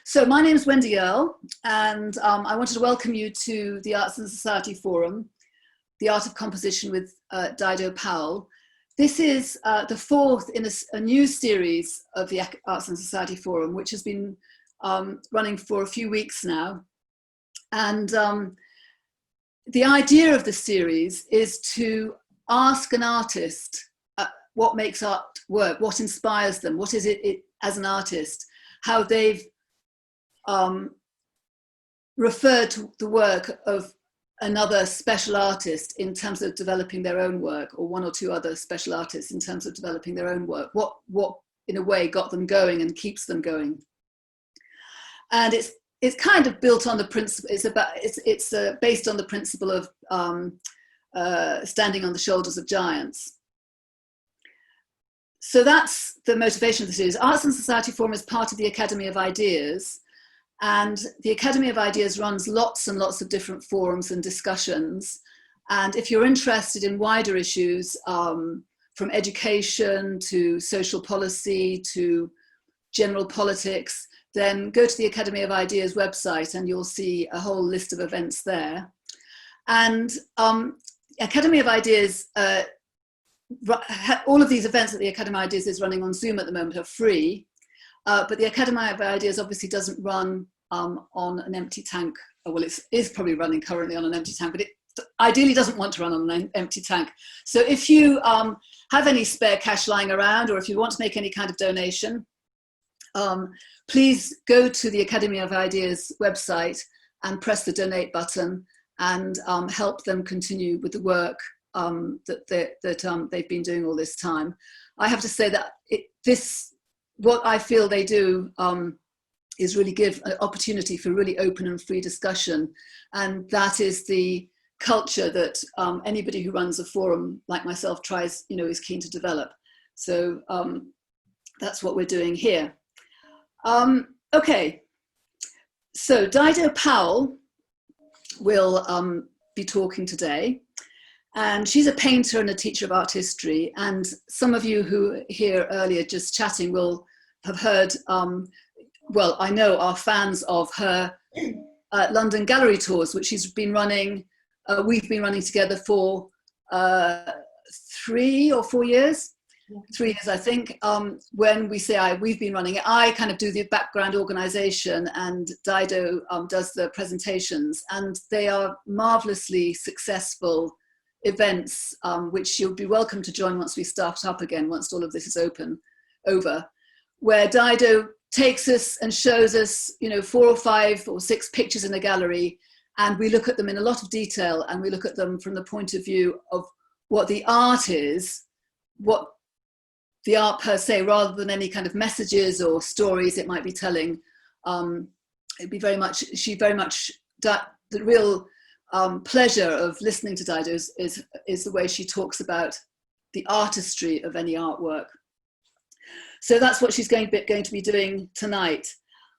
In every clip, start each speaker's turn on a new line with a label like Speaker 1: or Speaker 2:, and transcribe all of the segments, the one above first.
Speaker 1: So my name is Wendy Earle, and I wanted to welcome you to the Arts and Society Forum, The Art of Composition with Dido Powell. This is the fourth in a new series of the Arts and Society Forum, which has been running for a few weeks now. And the idea of the series is to ask an artist what makes art work, what inspires them, what is it as an artist, how they've referred to the work of another special artist in terms of developing their own work, or one or two other special artists in terms of developing their own work. What in a way got them going and keeps them going. And it's kind of built on the principle. It's based on the principle of standing on the shoulders of giants. So that's the motivation of the series. Arts and Society Forum is part of the Academy of Ideas. And the Academy of Ideas runs lots and lots of different forums and discussions. And if you're interested in wider issues, from education to social policy to general politics, then go to the Academy of Ideas website and you'll see a whole list of events there. And Academy of Ideas, all of these events that the Academy of Ideas is running on Zoom at the moment are free. But the Academy of Ideas obviously doesn't run on an empty tank. Well, it is probably running currently on an empty tank, but it ideally doesn't want to run on an empty tank. So if you have any spare cash lying around, or if you want to make any kind of donation, please go to the Academy of Ideas website and press the donate button and help them continue with the work that they've been doing all this time. I have to say that what I feel they do is really give an opportunity for really open and free discussion. And that is the culture that anybody who runs a forum like myself is keen to develop. So that's what we're doing here. Okay, so Dido Powell will be talking today. And she's a painter and a teacher of art history. And some of you who here earlier just chatting will have heard, well, I know are fans of her London gallery tours, which she's been running, we've been running together for 3 or 4 years. 3 years, I think. When we say we've been running it, I kind of do the background organization and Dido does the presentations, and they are marvelously successful events, which you'll be welcome to join once we start up again, once all of this is over, where Dido takes us and shows us, 4 or 5 or 6 pictures in a gallery, and we look at them in a lot of detail, and we look at them from the point of view of what the art is, what the art per se, rather than any kind of messages or stories it might be telling. It'd be very much the real pleasure of listening to Dido is the way she talks about the artistry of any artwork. So that's what she's going to be doing tonight.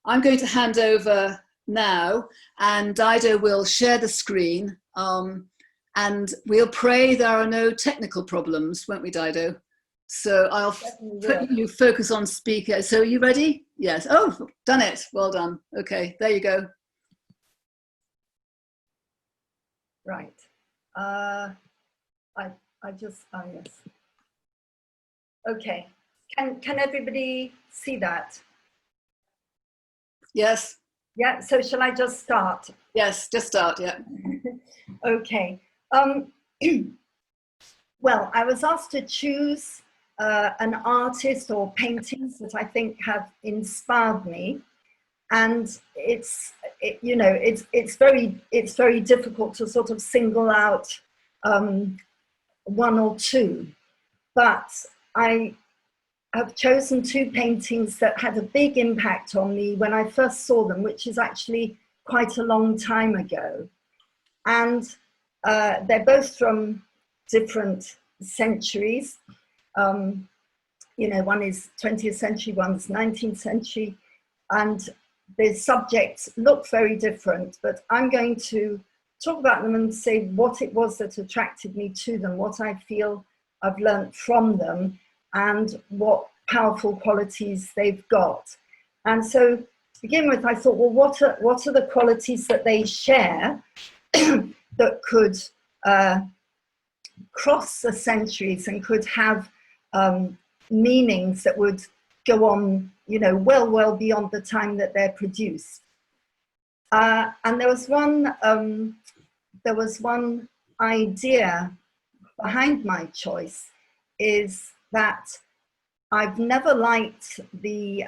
Speaker 1: I'm going to hand over now, and Dido will share the screen, and we'll pray there are no technical problems, won't we, Dido? So I'll put you focus on speaker. So are you ready? Yes. Oh, done it. Well done. Okay, there you go.
Speaker 2: Right. Yes. Okay. Can everybody see that?
Speaker 1: Yes.
Speaker 2: Yeah. So shall I just start?
Speaker 1: Yes, just start. Yeah.
Speaker 2: Okay. Well, I was asked to choose an artist or paintings that I think have inspired me, and it's very difficult to sort of single out one or two, but I have chosen 2 paintings that had a big impact on me when I first saw them, which is actually quite a long time ago, and they're both from different centuries. One is 20th century, one's 19th century, and the subjects look very different, but I'm going to talk about them and say what it was that attracted me to them, what I feel I've learned from them, and what powerful qualities they've got. And so begin with, I thought, well, what are the qualities that they share that could cross the centuries and could have meanings that would go on, you know, well beyond the time that they're produced. And there was one idea behind my choice, is that I've never liked the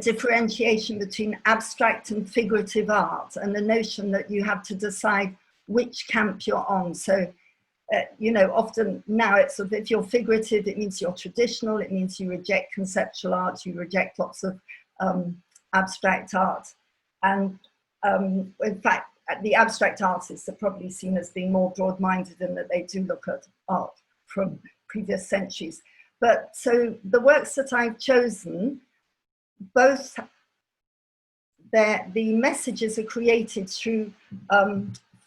Speaker 2: differentiation between abstract and figurative art, and the notion that you have to decide which camp you're on. So, you know, often now it's sort of, if you're figurative, it means you're traditional, it means you reject conceptual art, you reject lots of abstract art. And in fact, the abstract artists are probably seen as being more broad-minded in that they do look at art from previous centuries. But so the works that I've chosen, both the messages are created through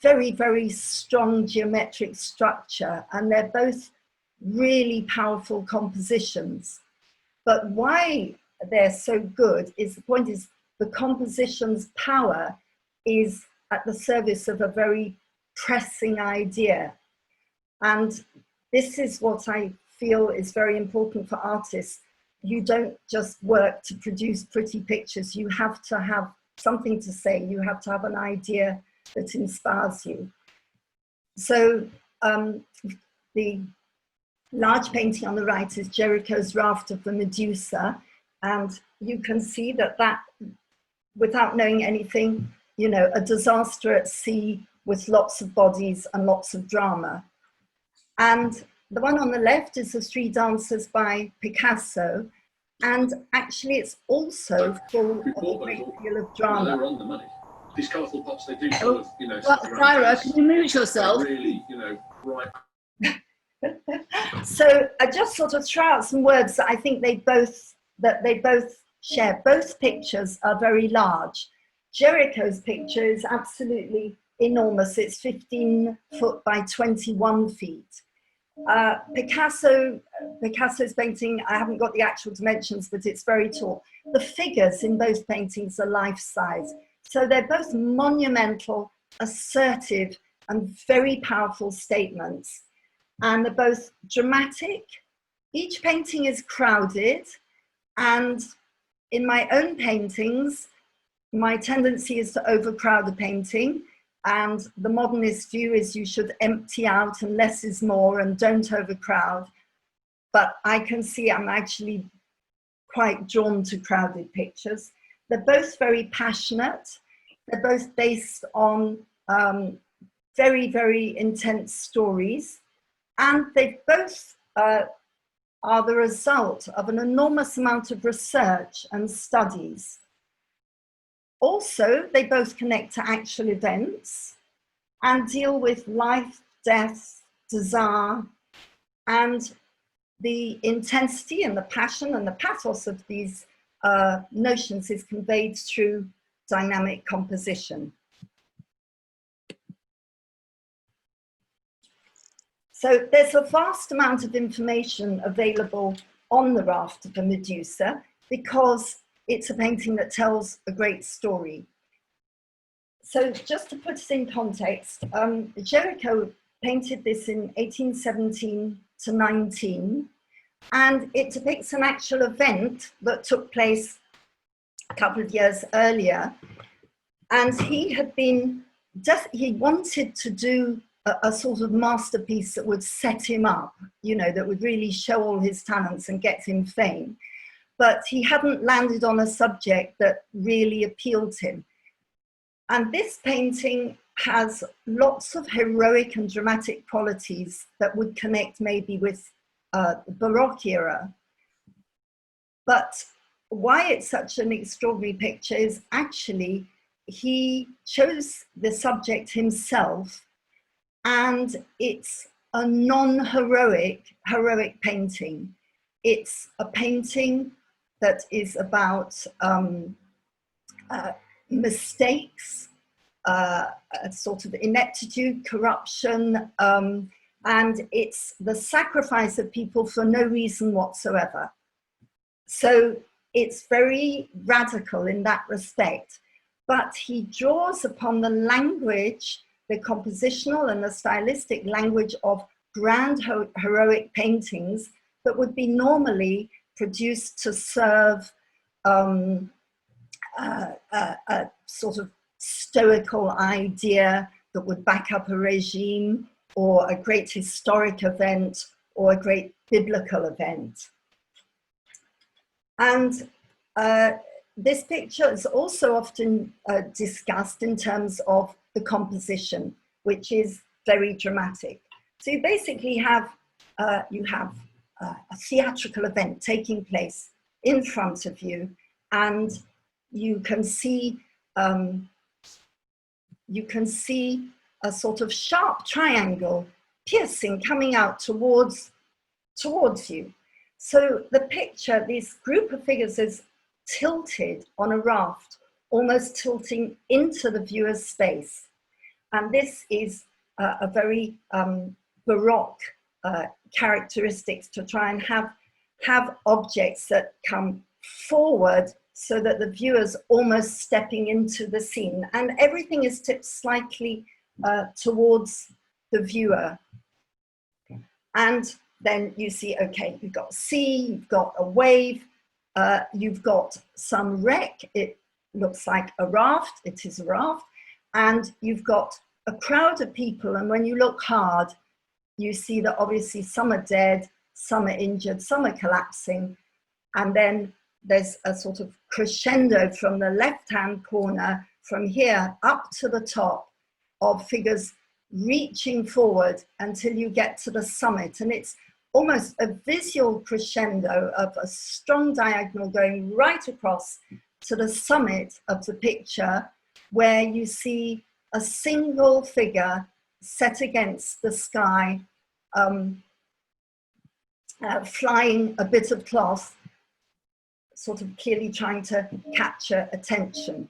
Speaker 2: very strong geometric structure, and they're both really powerful compositions. But why they're so good is, the point is, the composition's power is at the service of a very pressing idea. And this is what I feel is very important for artists. You don't just work to produce pretty pictures. You have to have something to say. You have to have an idea that inspires you. So the large painting on the right is Gericault's Raft of the Medusa. And you can see that, without knowing anything, you know, a disaster at sea with lots of bodies and lots of drama. And the one on the left is The Three Dancers by Picasso. And actually it's also full of a great deal of drama.
Speaker 3: They're on the money. These colourful pops, they do sort of, you know...
Speaker 1: Well, Tyra, can you mute yourself?
Speaker 3: Really, you know, right...
Speaker 2: So I just sort of throw out some words that I think they both share. Both pictures are very large. Jericho's picture is absolutely enormous. It's 15 foot by 21 feet. Picasso's painting, I haven't got the actual dimensions, but it's very tall. The figures in both paintings are life-size. So they're both monumental, assertive, and very powerful statements. And they're both dramatic. Each painting is crowded. And in my own paintings, my tendency is to overcrowd a painting. And the modernist view is you should empty out and less is more and don't overcrowd. But I can see I'm actually quite drawn to crowded pictures. They're both very passionate. They're both based on very intense stories. And they both are the result of an enormous amount of research and studies. Also, they both connect to actual events and deal with life, death, desire, and the intensity and the passion and the pathos of these notions is conveyed through dynamic composition. So there's a vast amount of information available on the Raft of the Medusa because it's a painting that tells a great story. So just to put it in context, Gericault painted this in 1817 to 19, and it depicts an actual event that took place a couple of years earlier. And he had been, he wanted to do a sort of masterpiece that would set him up, you know, that would really show all his talents and get him fame. But he hadn't landed on a subject that really appealed to him. And this painting has lots of heroic and dramatic qualities that would connect maybe with the Baroque era. But why it's such an extraordinary picture is actually he chose the subject himself, and it's a non-heroic, heroic painting. It's a painting that is about mistakes, a sort of ineptitude, corruption, and it's the sacrifice of people for no reason whatsoever. So it's very radical in that respect, but he draws upon the language, the compositional and the stylistic language of grand heroic paintings that would be normally produced to serve a sort of stoical idea that would back up a regime or a great historic event or a great biblical event. And this picture is also often discussed in terms of the composition, which is very dramatic. So you basically have, a theatrical event taking place in front of you, and you can see a sort of sharp triangle piercing coming out towards you. So the picture, this group of figures is tilted on a raft, almost tilting into the viewer's space. And this is a very Baroque characteristics, to try and have objects that come forward so that the viewer's almost stepping into the scene, and everything is tipped slightly towards the viewer. And then you see, okay, you've got sea, you've got a wave, you've got some wreck, it looks like a raft, it is a raft, and you've got a crowd of people, and when you look hard, you see that obviously some are dead, some are injured, some are collapsing, and then there's a sort of crescendo from the left-hand corner, from here up to the top, of figures reaching forward until you get to the summit. And it's almost a visual crescendo of a strong diagonal going right across to the summit of the picture, where you see a single figure set against the sky, flying a bit of cloth, sort of clearly trying to capture attention.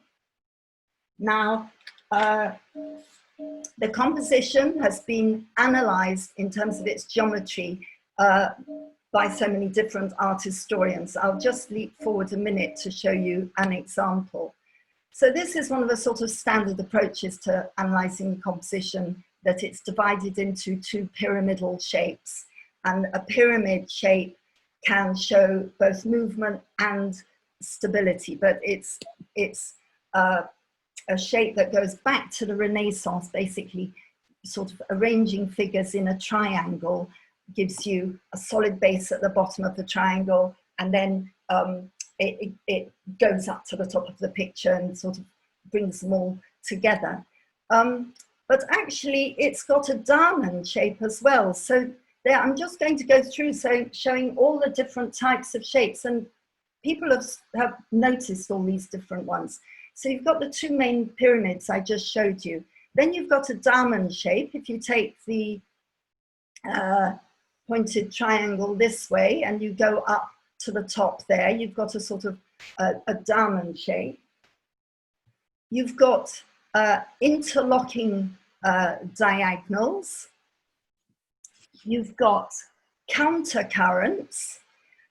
Speaker 2: Now, the composition has been analyzed in terms of its geometry by so many different art historians. I'll just leap forward a minute to show you an example. So this is one of the sort of standard approaches to analyzing composition, that it's divided into two pyramidal shapes. And a pyramid shape can show both movement and stability, but it's a shape that goes back to the Renaissance, basically sort of arranging figures in a triangle, gives you a solid base at the bottom of the triangle, and then it goes up to the top of the picture and sort of brings them all together. But actually it's got a diamond shape as well. So there, I'm just going to go through showing all the different types of shapes, and people have noticed all these different ones. So you've got the two main pyramids I just showed you. Then you've got a diamond shape. If you take the pointed triangle this way and you go up to the top there, you've got a sort of a diamond shape. You've got interlocking diagonals. You've got countercurrents.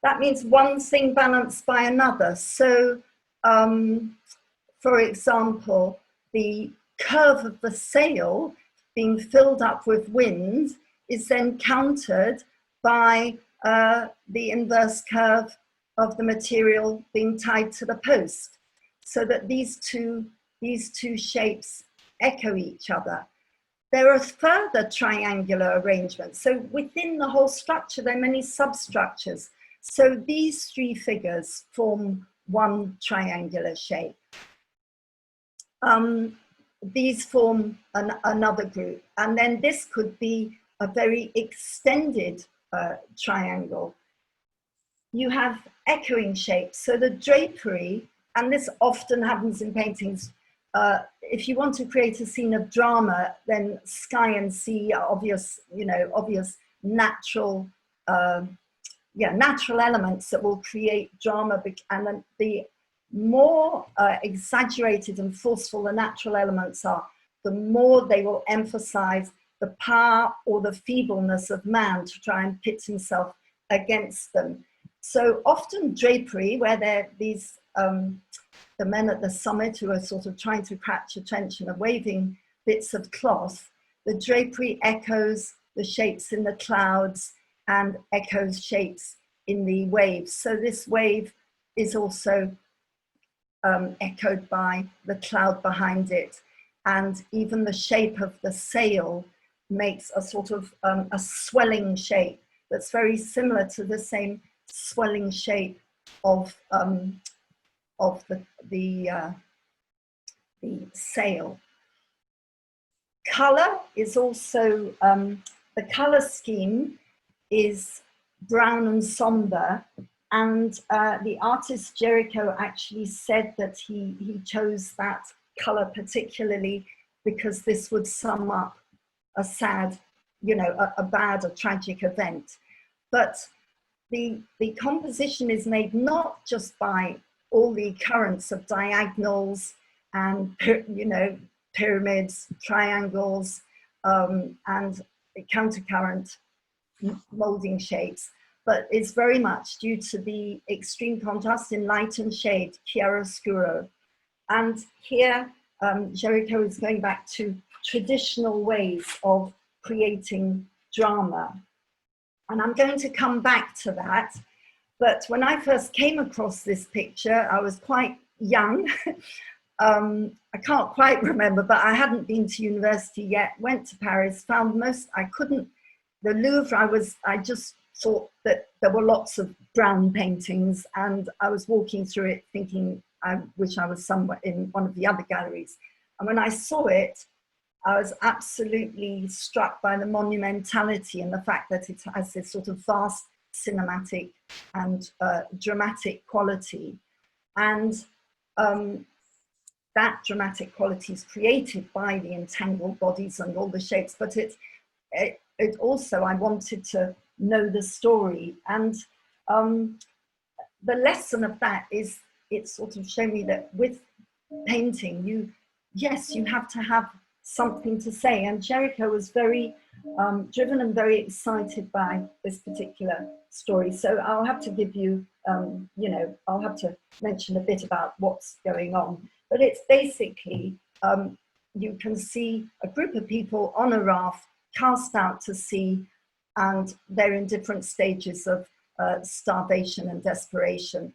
Speaker 2: That means one thing balanced by another. So, for example, the curve of the sail being filled up with wind is then countered by the inverse curve of the material being tied to the post, so that these two shapes echo each other. There are further triangular arrangements. So within the whole structure, there are many substructures. So these three figures form one triangular shape. These form another group. And then this could be a very extended triangle. You have echoing shapes. So the drapery, and this often happens in paintings, if you want to create a scene of drama, then sky and sea are obvious, obvious natural, natural elements that will create drama. And then the more exaggerated and forceful the natural elements are, the more they will emphasize the power or the feebleness of man to try and pit himself against them. So often drapery, where there are these, the men at the summit who are sort of trying to catch attention are waving bits of cloth, the drapery echoes the shapes in the clouds and echoes shapes in the waves. So this wave is also echoed by the cloud behind it. And even the shape of the sail makes a sort of a swelling shape that's very similar to the same swelling shape of the sail. Color is also, the color scheme is brown and somber, and the artist Gericault actually said that he chose that color particularly because this would sum up a sad, you know, a bad or tragic event. But the composition is made not just by all the currents of diagonals and, you know, pyramids, triangles, and countercurrent molding shapes, but it's very much due to the extreme contrast in light and shade, chiaroscuro. And here, Gericault is going back to traditional ways of creating drama. And I'm going to come back to that. But when I first came across this picture, I was quite young. I can't quite remember, but I hadn't been to university yet, went to Paris, found the Louvre, I just thought that there were lots of brown paintings, and I was walking through it thinking, I wish I was somewhere in one of the other galleries. And when I saw it, I was absolutely struck by the monumentality and the fact that it has this sort of vast cinematic and dramatic quality. And that dramatic quality is created by the entangled bodies and all the shapes, but it also, I wanted to know the story. And the lesson of that is, it sort of showed me that with painting, yes, you have to have something to say. And Gericault was very driven and very excited by this particular story. So I'll have to give you, you know, I'll have to mention a bit about what's going on. But it's basically, you can see a group of people on a raft cast out to sea, and they're in different stages of starvation and desperation.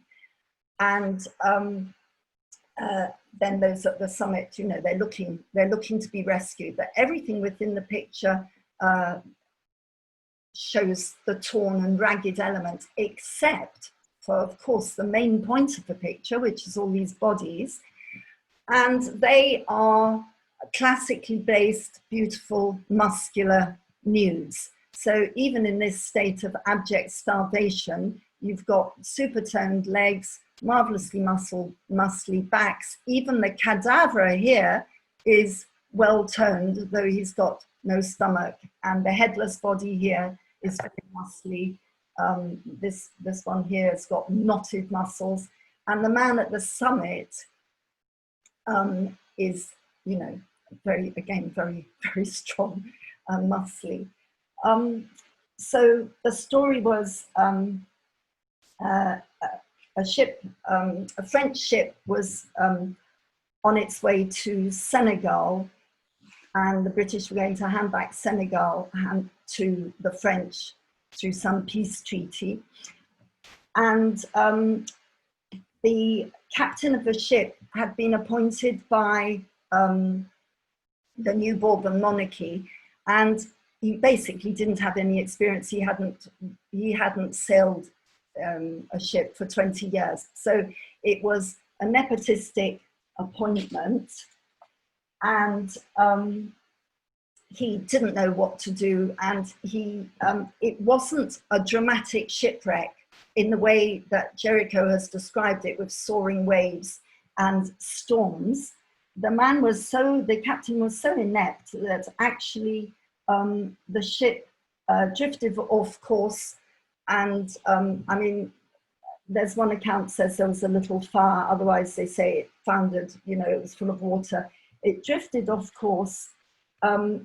Speaker 2: And then those at the summit, you know, they're looking to be rescued. But everything within the picture shows the torn and ragged element, except for, of course, the main point of the picture, which is all these bodies. And they are classically based, beautiful, muscular nudes. So even in this state of abject starvation, you've got super toned legs, marvelously muscly backs. Even the cadaver here is well toned, though he's got no stomach. And the headless body here is very muscly. This one here has got knotted muscles. And the man at the summit is, you know, very strong and muscly. So the story was a French ship was on its way to Senegal, and the British were going to hand back Senegal to the French through some peace treaty. And the captain of the ship had been appointed by the new Bourbon monarchy, and he basically didn't have any experience. He hadn't sailed a ship for 20 years. So it was a nepotistic appointment, and he didn't know what to do. And it wasn't a dramatic shipwreck in the way that Gericault has described it, with soaring waves and storms. The captain was so inept that actually the ship drifted off course. And I mean, there's one account says there was a little fire, otherwise they say it foundered, you know, it was full of water. It drifted off course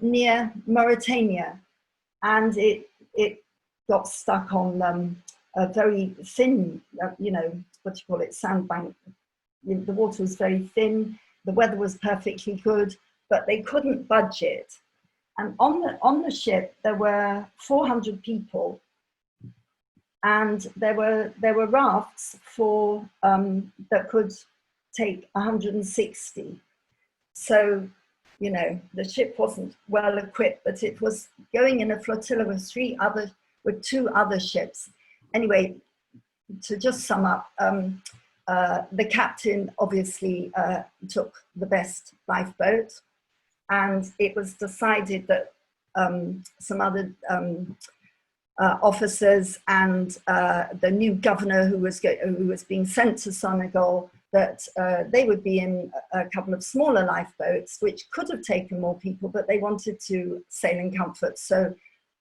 Speaker 2: near Mauritania, and it got stuck on a very thin, you know, what do you call it, sandbank. The water was very thin, the weather was perfectly good, but they couldn't budget. And on the ship, there were 400 people, and there were rafts for that could take 160. So, you know, the ship wasn't well equipped, but it was going in a flotilla with two other ships. Anyway, to just sum up, the captain obviously took the best lifeboat, and it was decided that some other officers and the new governor who was being sent to Senegal, that they would be in a couple of smaller lifeboats, which could have taken more people, but they wanted to sail in comfort, so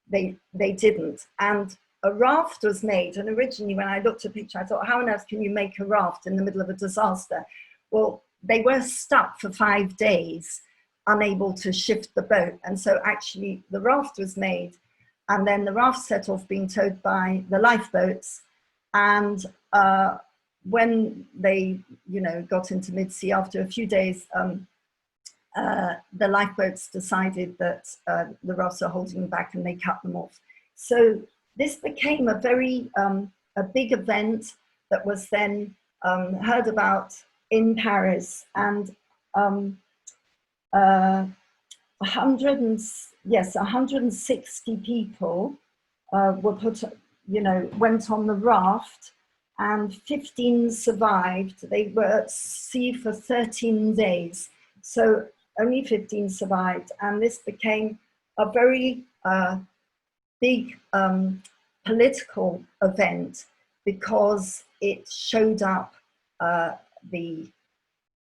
Speaker 2: they didn't. And a raft was made, and originally when I looked at the picture, I thought, how on earth can you make a raft in the middle of a disaster? Well, they were stuck for 5 days, unable to shift the boat, and so actually the raft was made, and then the raft set off being towed by the lifeboats, and when they, you know, got into mid-sea after a few days, the lifeboats decided that the rafts are holding them back, and they cut them off. So this became a very a big event that was then heard about in Paris, and 160 people were put, you know, went on the raft, and 15 survived. They were at sea for 13 days. So only 15 survived. And this became a very big political event, because it showed up the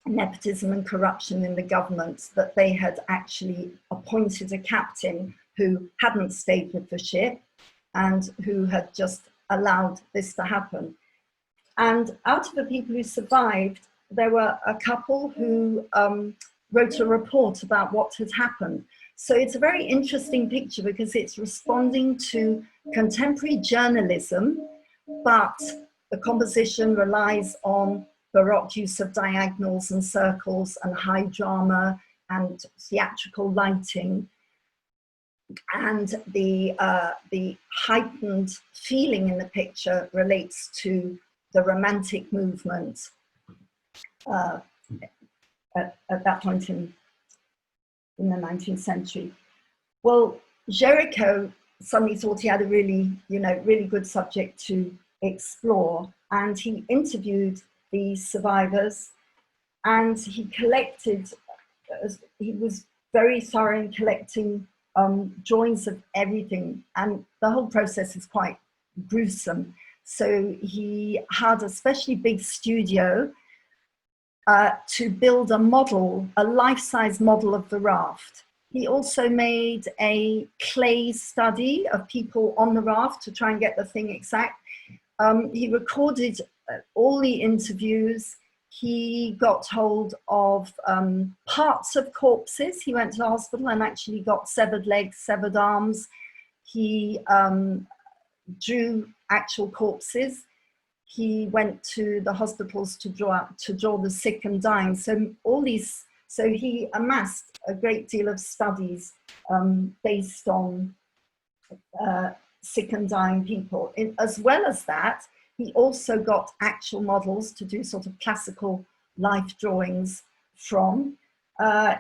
Speaker 2: nepotism and corruption in the government, that they had actually appointed a captain who hadn't stayed with the ship and who had just allowed this to happen. And out of the people who survived, there were a couple who wrote a report about what had happened. So it's a very interesting picture, because it's responding to contemporary journalism, but the composition relies on Baroque use of diagonals and circles and high drama and theatrical lighting. And the heightened feeling in the picture relates to the Romantic movement at that point in the 19th century. Well, Gericault suddenly thought he had a really, you know, really good subject to explore, and he interviewed the survivors, and he collected, he was very thorough in collecting drawings of everything, and the whole process is quite gruesome. So he had a especially big studio to build a model, a life-size model of the raft. He also made a clay study of people on the raft to try and get the thing exact. He recorded all the interviews. He got hold of parts of corpses. He went to the hospital and actually got severed legs, severed arms. He drew actual corpses. He went to the hospitals to draw the sick and dying. So all these, so he amassed a great deal of studies based on sick and dying people. As well as that, he also got actual models to do sort of classical life drawings from.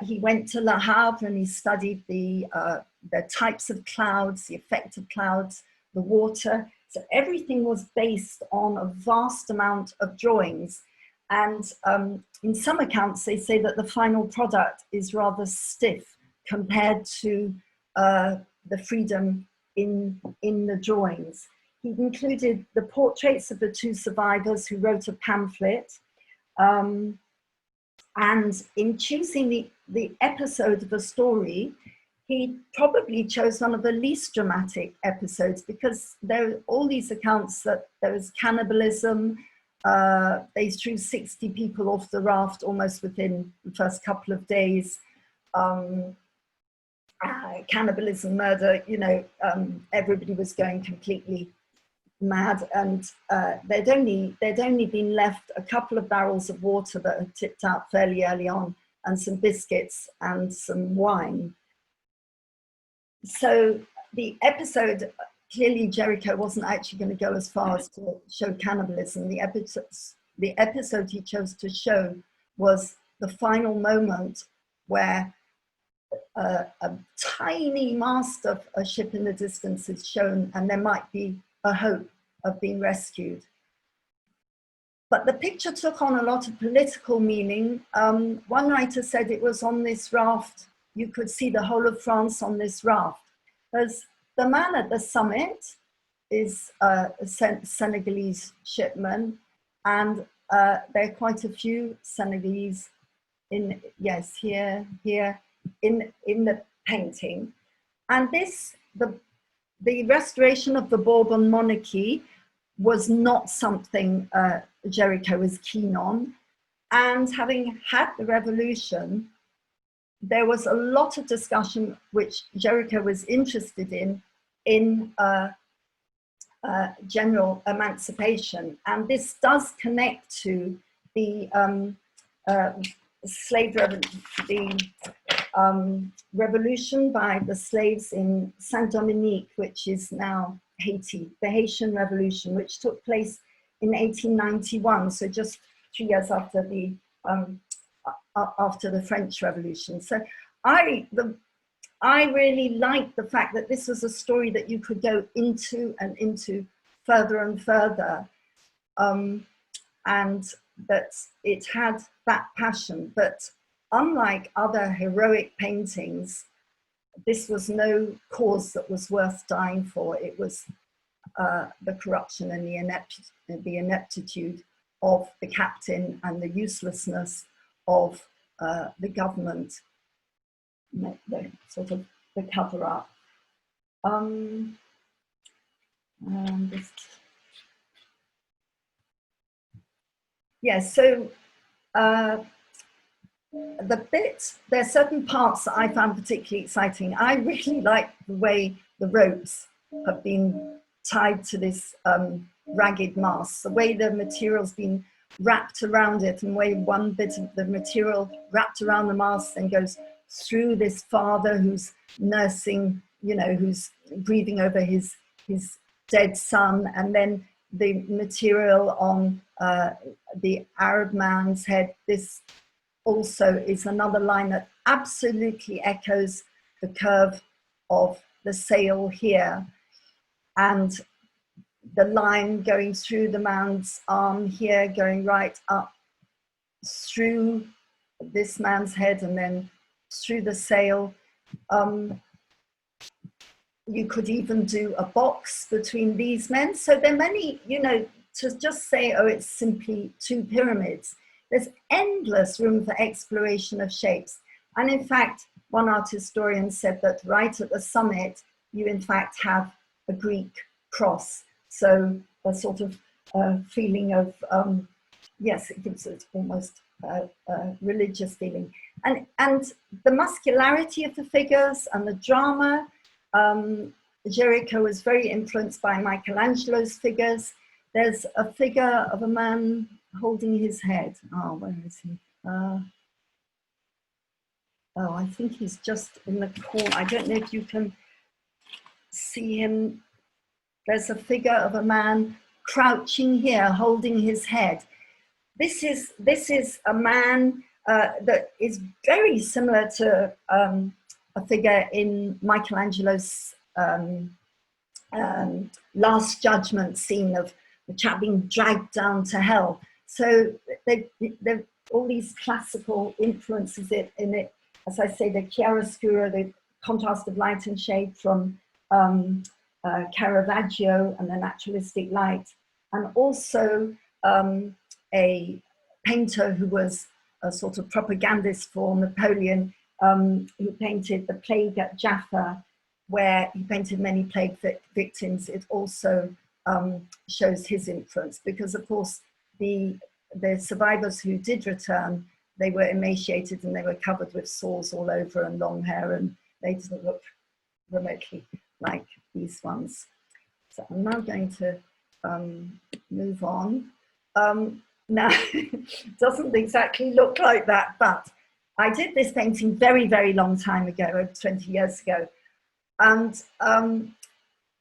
Speaker 2: He went to Le Havre and he studied the types of clouds, the effect of clouds, the water. So everything was based on a vast amount of drawings. And in some accounts, they say that the final product is rather stiff compared to the freedom in the drawings. He included the portraits of the two survivors who wrote a pamphlet. And in choosing the episode of a story, he probably chose one of the least dramatic episodes, because there are all these accounts that there was cannibalism. They threw 60 people off the raft almost within the first couple of days. Cannibalism, murder, you know, everybody was going completely mad, and there'd only been left a couple of barrels of water that had tipped out fairly early on, and some biscuits and some wine. So the episode, clearly Gericault wasn't actually going to go as far as to show cannibalism. The episode he chose to show was the final moment where a tiny mast of a ship in the distance is shown, and there might be a hope of being rescued. But the picture took on a lot of political meaning. One writer said it was on this raft, you could see the whole of France on this raft. There's the man at the summit is a Senegalese shipman, and there are quite a few Senegalese in, yes, here in the painting. And this, the restoration of the Bourbon monarchy was not something Gericault was keen on. And having had the revolution, there was a lot of discussion which Gericault was interested in general emancipation. And this does connect to the revolution by the slaves in Saint-Dominique, which is now Haiti, the Haitian Revolution, which took place in 1891, so just 3 years after the French Revolution. So I really liked the fact that this was a story that you could go into and into further and further, and that it had that passion. But unlike other heroic paintings, this was no cause that was worth dying for. It was the corruption and the ineptitude of the captain and the uselessness of the government, the sort of the cover-up. Yes, so there are certain parts that I found particularly exciting. I really like the way the ropes have been tied to this ragged mast, the way the material's been wrapped around it, and the way one bit of the material wrapped around the mast then goes through this father who's nursing, you know, who's grieving over his dead son, and then the material on the Arab man's head. This also is another line that absolutely echoes the curve of the sail here, and the line going through the man's arm here, going right up through this man's head and then through the sail. You could even do a box between these men. So there are many, you know, to just say, oh, it's simply two pyramids. There's endless room for exploration of shapes. And in fact, one art historian said that right at the summit, you in fact have a Greek cross. So a sort of feeling of, yes, it gives it almost a religious feeling. And the muscularity of the figures and the drama, Gericault was very influenced by Michelangelo's figures. There's a figure of a man holding his head. Oh, where is he? Oh, I think he's just in the corner. I don't know if you can see him. There's a figure of a man crouching here, holding his head. This is a man that is very similar to a figure in Michelangelo's Last Judgment scene of the chap being dragged down to hell. So they've all these classical influences in it. As I say, the chiaroscuro, the contrast of light and shade from Caravaggio and the naturalistic light, and also a painter who was a sort of propagandist for Napoleon, who painted the plague at Jaffa, where he painted many plague victims. It also shows his influence, because of course the survivors who did return, they were emaciated and they were covered with sores all over and long hair, and they didn't look remotely like these ones. So I'm now going to move on. Now, it doesn't exactly look like that, but I did this painting very, very long time ago, over 20 years ago. And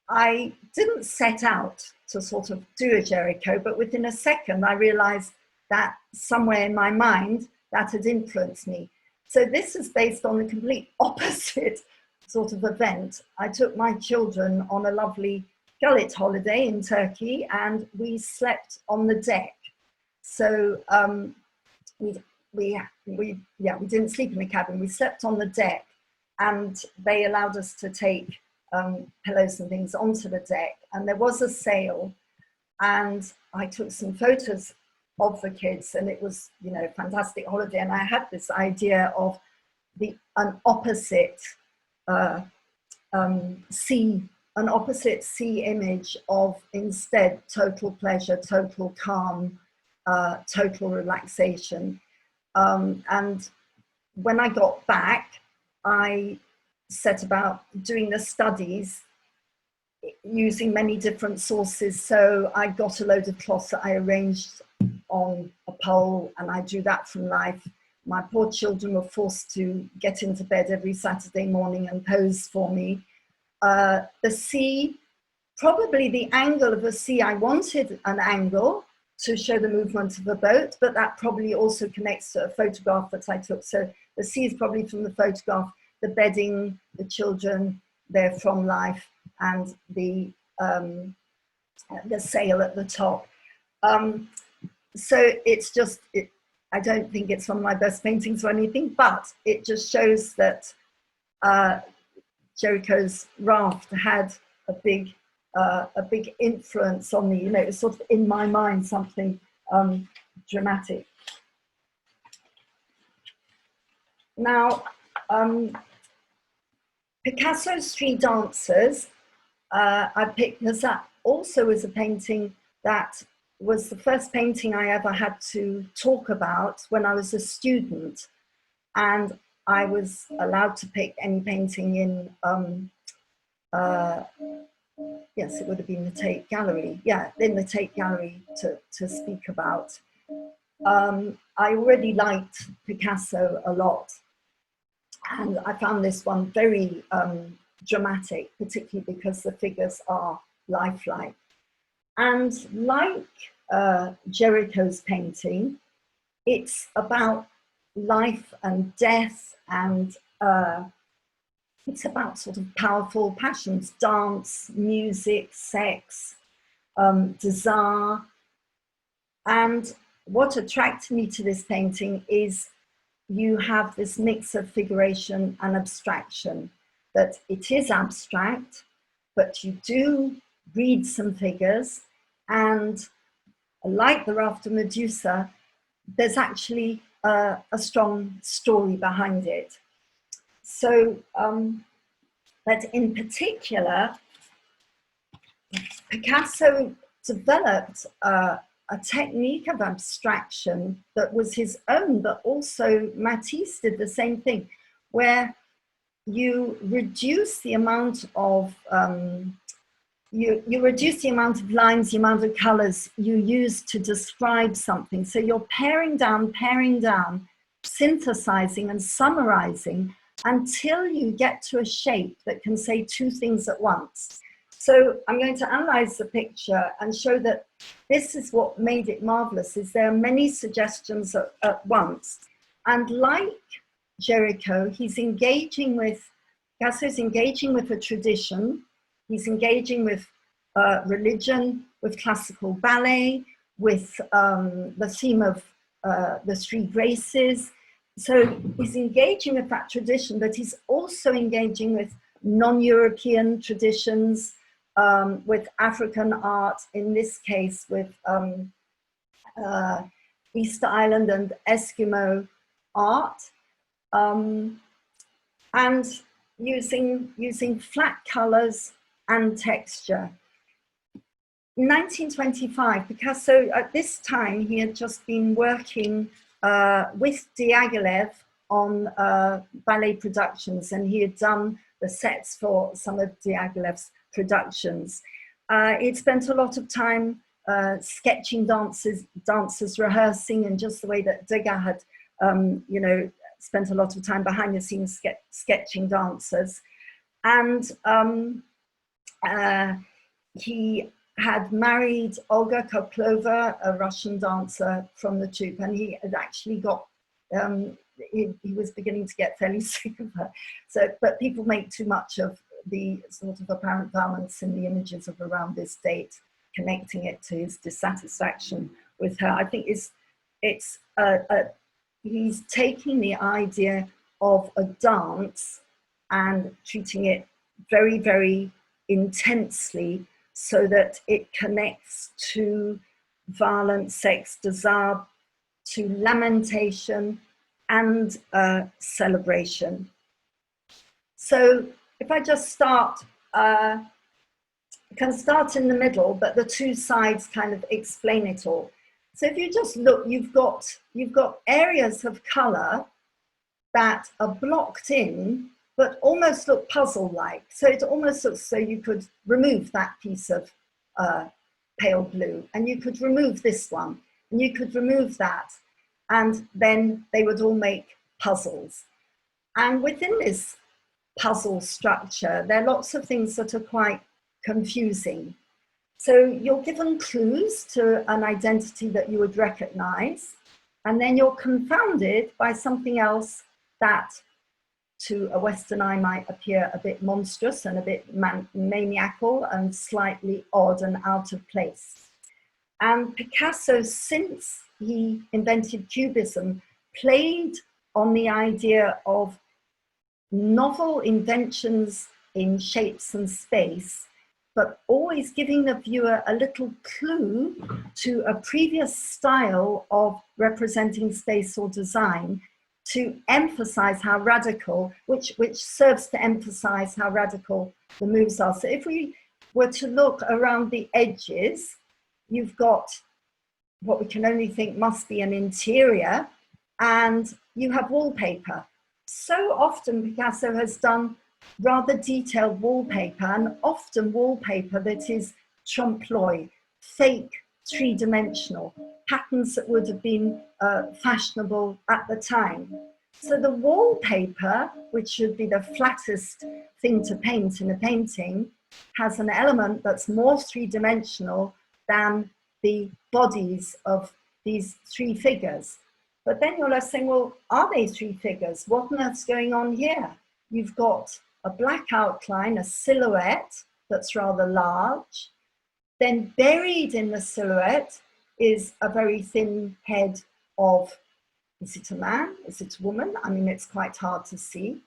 Speaker 2: I didn't set out to sort of do a Gericault, but within a second, I realized that somewhere in my mind, that had influenced me. So this is based on the complete opposite sort of event. I took my children on a lovely gullet holiday in Turkey, and we slept on the deck. So we didn't sleep in the cabin. We slept on the deck, and they allowed us to take pillows and things onto the deck. And there was a sail, and I took some photos of the kids, and it was, you know, a fantastic holiday. And I had this idea of an opposite sea image of instead total pleasure, total calm, total relaxation. And when I got back, I set about doing the studies using many different sources. So I got a load of cloths that I arranged on a pole, and I drew that from life. My poor children were forced to get into bed every Saturday morning and pose for me. The sea, probably the angle of the sea, I wanted an angle to show the movement of a boat, but that probably also connects to a photograph that I took. So the sea is probably from the photograph, the bedding, the children, they're from life, and the sail at the top. So it's just, I don't think it's one of my best paintings or anything, but it just shows that Gericault's Raft had a big influence on me. You know, it's sort of in my mind something dramatic. Now, Picasso's Three Dancers, I picked this up also as a painting that was the first painting I ever had to talk about when I was a student. And I was allowed to pick any painting in, yes, it would have been the Tate Gallery. Yeah, in the Tate Gallery to speak about. I already liked Picasso a lot. And I found this one very dramatic, particularly because the figures are lifelike. And like Gericault's painting, it's about life and death, and it's about sort of powerful passions, dance, music, sex, desire. And what attracted me to this painting is you have this mix of figuration and abstraction, that it is abstract, but you do read some figures, and like the Raft of Medusa, there's actually a strong story behind it. So, but in particular, Picasso developed a technique of abstraction that was his own, but also Matisse did the same thing, where you reduce the amount of you reduce the amount of lines, the amount of colors you use to describe something. So you're paring down, synthesizing and summarizing until you get to a shape that can say two things at once. So I'm going to analyze the picture and show that this is what made it marvelous, is there are many suggestions at once. And like Gericault, Picasso's engaging with a tradition. He's engaging with religion, with classical ballet, with the theme of the three graces. So he's engaging with that tradition, but he's also engaging with non-European traditions, with African art, in this case with Easter Island and Eskimo art, and using flat colors and texture. In 1925, Picasso, at this time, he had just been working with Diaghilev on ballet productions, and he had done the sets for some of Diaghilev's productions. He'd spent a lot of time sketching dancers rehearsing, and just the way that Degas had, you know, spent a lot of time behind the scenes sketching dancers. And he had married Olga Koklova, a Russian dancer from the troupe, and he had actually got, he was beginning to get fairly sick of her. So, but people make too much of the sort of apparent violence in the images of around this date, connecting it to his dissatisfaction with her. I think he's taking the idea of a dance and treating it very, very intensely, so that it connects to violence, sex, desire, to lamentation and celebration. So if I just start, I can start in the middle, but the two sides kind of explain it all. So if you just look, you've got areas of color that are blocked in, but almost look puzzle-like. So it almost looks so you could remove that piece of pale blue, and you could remove this one, and you could remove that, and then they would all make puzzles. And within this puzzle structure, there are lots of things that are quite confusing. So you're given clues to an identity that you would recognize, and then you're confounded by something else that to a Western eye might appear a bit monstrous and a bit maniacal and slightly odd and out of place. And Picasso, since he invented Cubism, played on the idea of novel inventions in shapes and space, but always giving the viewer a little clue to a previous style of representing space or design, to emphasize how radical, which serves to emphasize how radical the moves are. So if we were to look around the edges, you've got what we can only think must be an interior, and you have wallpaper. So often Picasso has done rather detailed wallpaper, and often wallpaper that is trompe-l'oeil, fake, three-dimensional, patterns that would have been fashionable at the time. So the wallpaper, which should be the flattest thing to paint in a painting, has an element that's more three-dimensional than the bodies of these three figures. But then you're left saying, well, are they three figures? What on earth's going on here? You've got a black outline, a silhouette that's rather large. Then buried in the silhouette is a very thin head of, is it a man? Is it a woman? I mean, it's quite hard to see.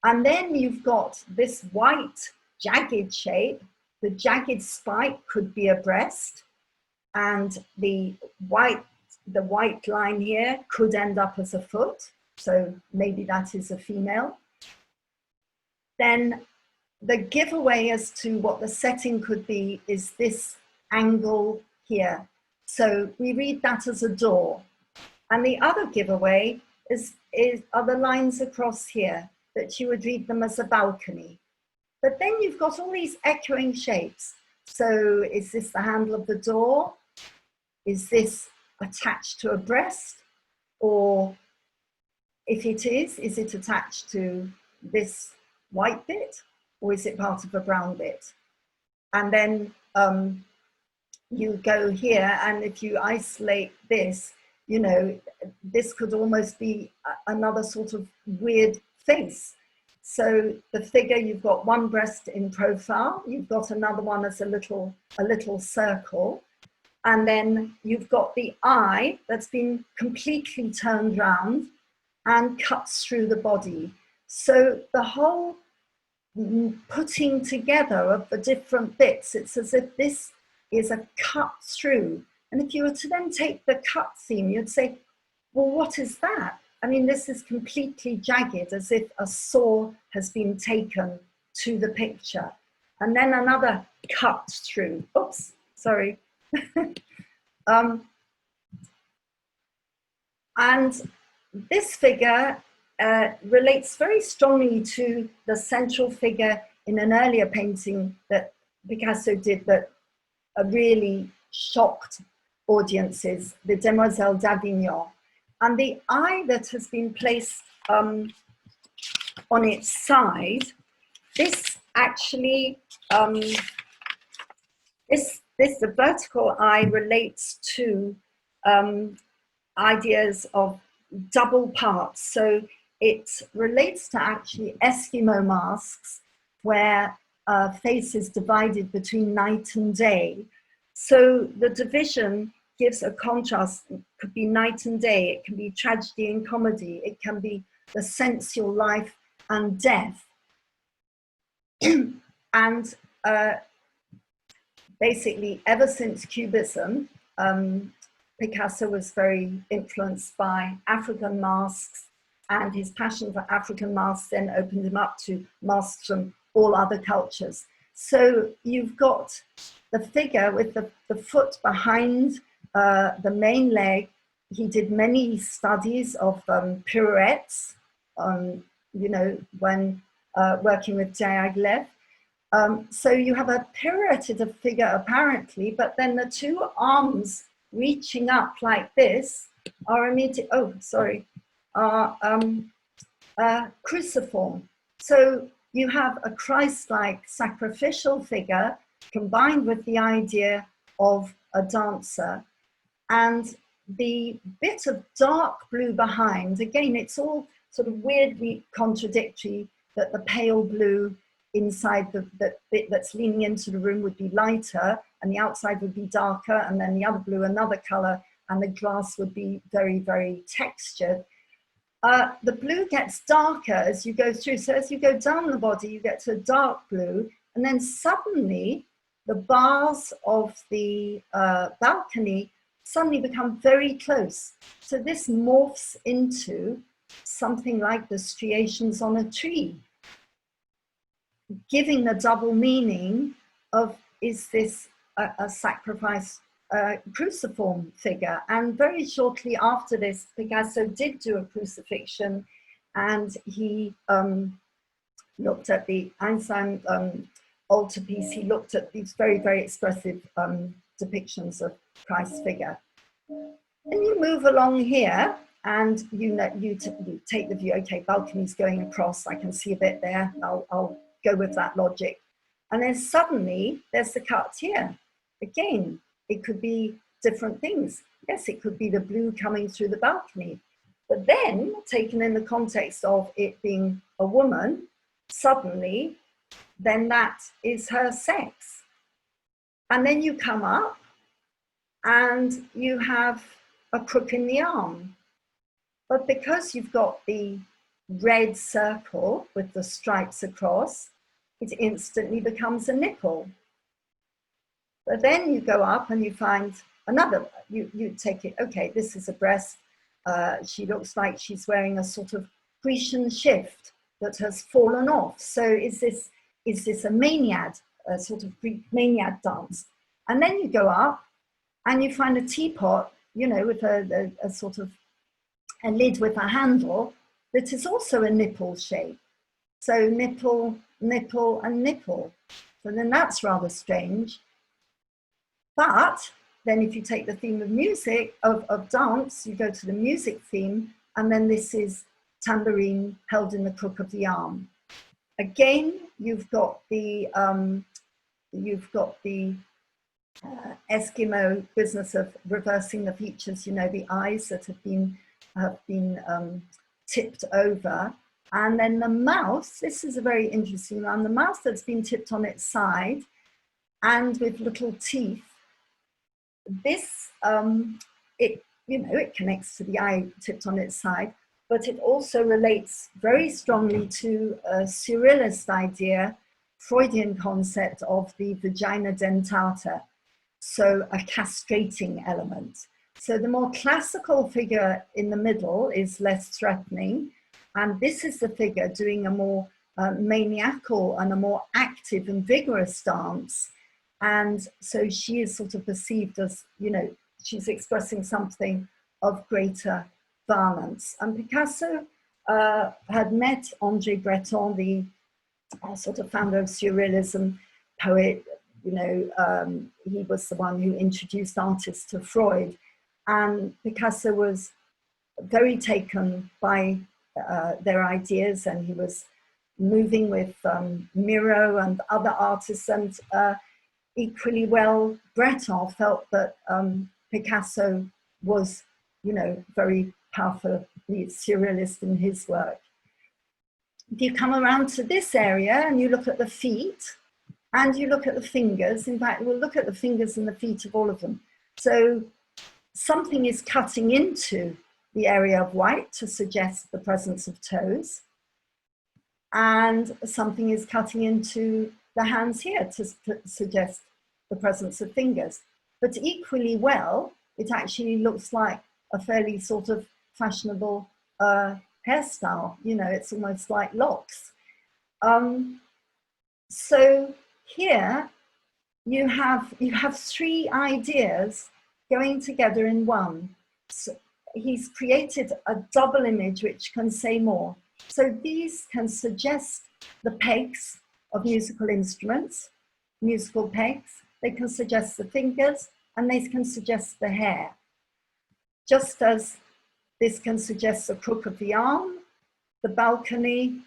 Speaker 2: And then you've got this white jagged shape. The jagged spike could be a breast, and the white line here could end up as a foot. So maybe that is a female. Then the giveaway as to what the setting could be is this angle here. So we read that as a door. And the other giveaway are the lines across here, that you would read them as a balcony. But then you've got all these echoing shapes. So is this the handle of the door? Is this attached to a breast? Or if it is it attached to this white bit? Or is it part of a brown bit? And then you go here, and if you isolate this, you know, this could almost be another sort of weird face. So the figure, you've got one breast in profile, you've got another one as a little circle, and then you've got the eye that's been completely turned round and cuts through the body. So the whole putting together of the different bits, it's as if this is a cut through. And if you were to then take the cut theme, you'd say, well, what is that? I mean, this is completely jagged, as if a saw has been taken to the picture. And then another cut through. Oops, sorry. And this figure relates very strongly to the central figure in an earlier painting that Picasso did that really shocked audiences, the Demoiselle d'Avignon. And the eye that has been placed on its side, this actually, the vertical eye relates to ideas of double parts. So it relates to actually Eskimo masks where face is divided between night and day. So the division gives a contrast. It could be night and day, it can be tragedy and comedy, it can be the sensual life and death. And basically, ever since Cubism, Picasso was very influenced by African masks, and his passion for African masks then opened him up to masks from all other cultures. So you've got the figure with the foot behind the main leg. He did many studies of pirouettes, you know, when working with Diaghilev. So you have a pirouetted figure apparently, but then the two arms reaching up like this are cruciform. So you have a Christ-like sacrificial figure combined with the idea of a dancer, and the bit of dark blue behind, again, it's all sort of weirdly contradictory, that the pale blue inside the bit that's leaning into the room would be lighter and the outside would be darker, and then the other blue another color, and the glass would be very, very textured. The blue gets darker as you go through. So as you go down the body, you get to a dark blue, and then suddenly the bars of the balcony suddenly become very close. So this morphs into something like the striations on a tree, giving the double meaning of, is this a sacrifice cruciform figure? And very shortly after this, Picasso did do a crucifixion, and he looked at the Einstein altarpiece. He looked at these very, very expressive depictions of Christ's figure. And you move along here, and you take the view, okay, balcony's going across, I can see a bit there, I'll go with that logic. And then suddenly there's the cut here. Again, it could be different things. Yes, it could be the blue coming through the balcony. But then, taken in the context of it being a woman, suddenly, then that is her sex. And then you come up and you have a crook in the arm. But because you've got the red circle with the stripes across, it instantly becomes a nipple. But then you go up and you find another, you take it, okay, this is a breast. She looks like she's wearing a sort of Grecian shift that has fallen off. So is this a Maenad, a sort of Greek Maenad dance? And then you go up and you find a teapot, you know, with a sort of a lid with a handle that is also a nipple shape. So nipple, nipple, and nipple. So then that's rather strange. But then if you take the theme of music, of dance, you go to the music theme, and then this is tambourine held in the crook of the arm. Again, you've got the Eskimo business of reversing the features, you know, the eyes that have been tipped over. And then the mouth, this is a very interesting one, the mouth that's been tipped on its side and with little teeth. This, it connects to the eye tipped on its side, but it also relates very strongly to a surrealist idea, Freudian concept of the vagina dentata, so a castrating element. So the more classical figure in the middle is less threatening, and this is the figure doing a more maniacal and a more active and vigorous dance. And so she is sort of perceived as, you know, she's expressing something of greater violence. And Picasso had met André Breton, the sort of founder of Surrealism, poet, you know, he was the one who introduced artists to Freud, and Picasso was very taken by their ideas, and he was moving with Miro and other artists, and equally well, Breton felt that Picasso was, you know, very powerfully surrealist in his work. If you come around to this area and you look at the feet and you look at the fingers, in fact, we'll look at the fingers and the feet of all of them. So something is cutting into the area of white to suggest the presence of toes, and something is cutting into the hands here to suggest the presence of fingers. But equally well, it actually looks like a fairly sort of fashionable hairstyle. You know, it's almost like locks. So here you have three ideas going together in one. So he's created a double image which can say more. So these can suggest the pegs of musical instruments, musical pegs. They can suggest the fingers, and they can suggest the hair. Just as this can suggest the crook of the arm, the balcony,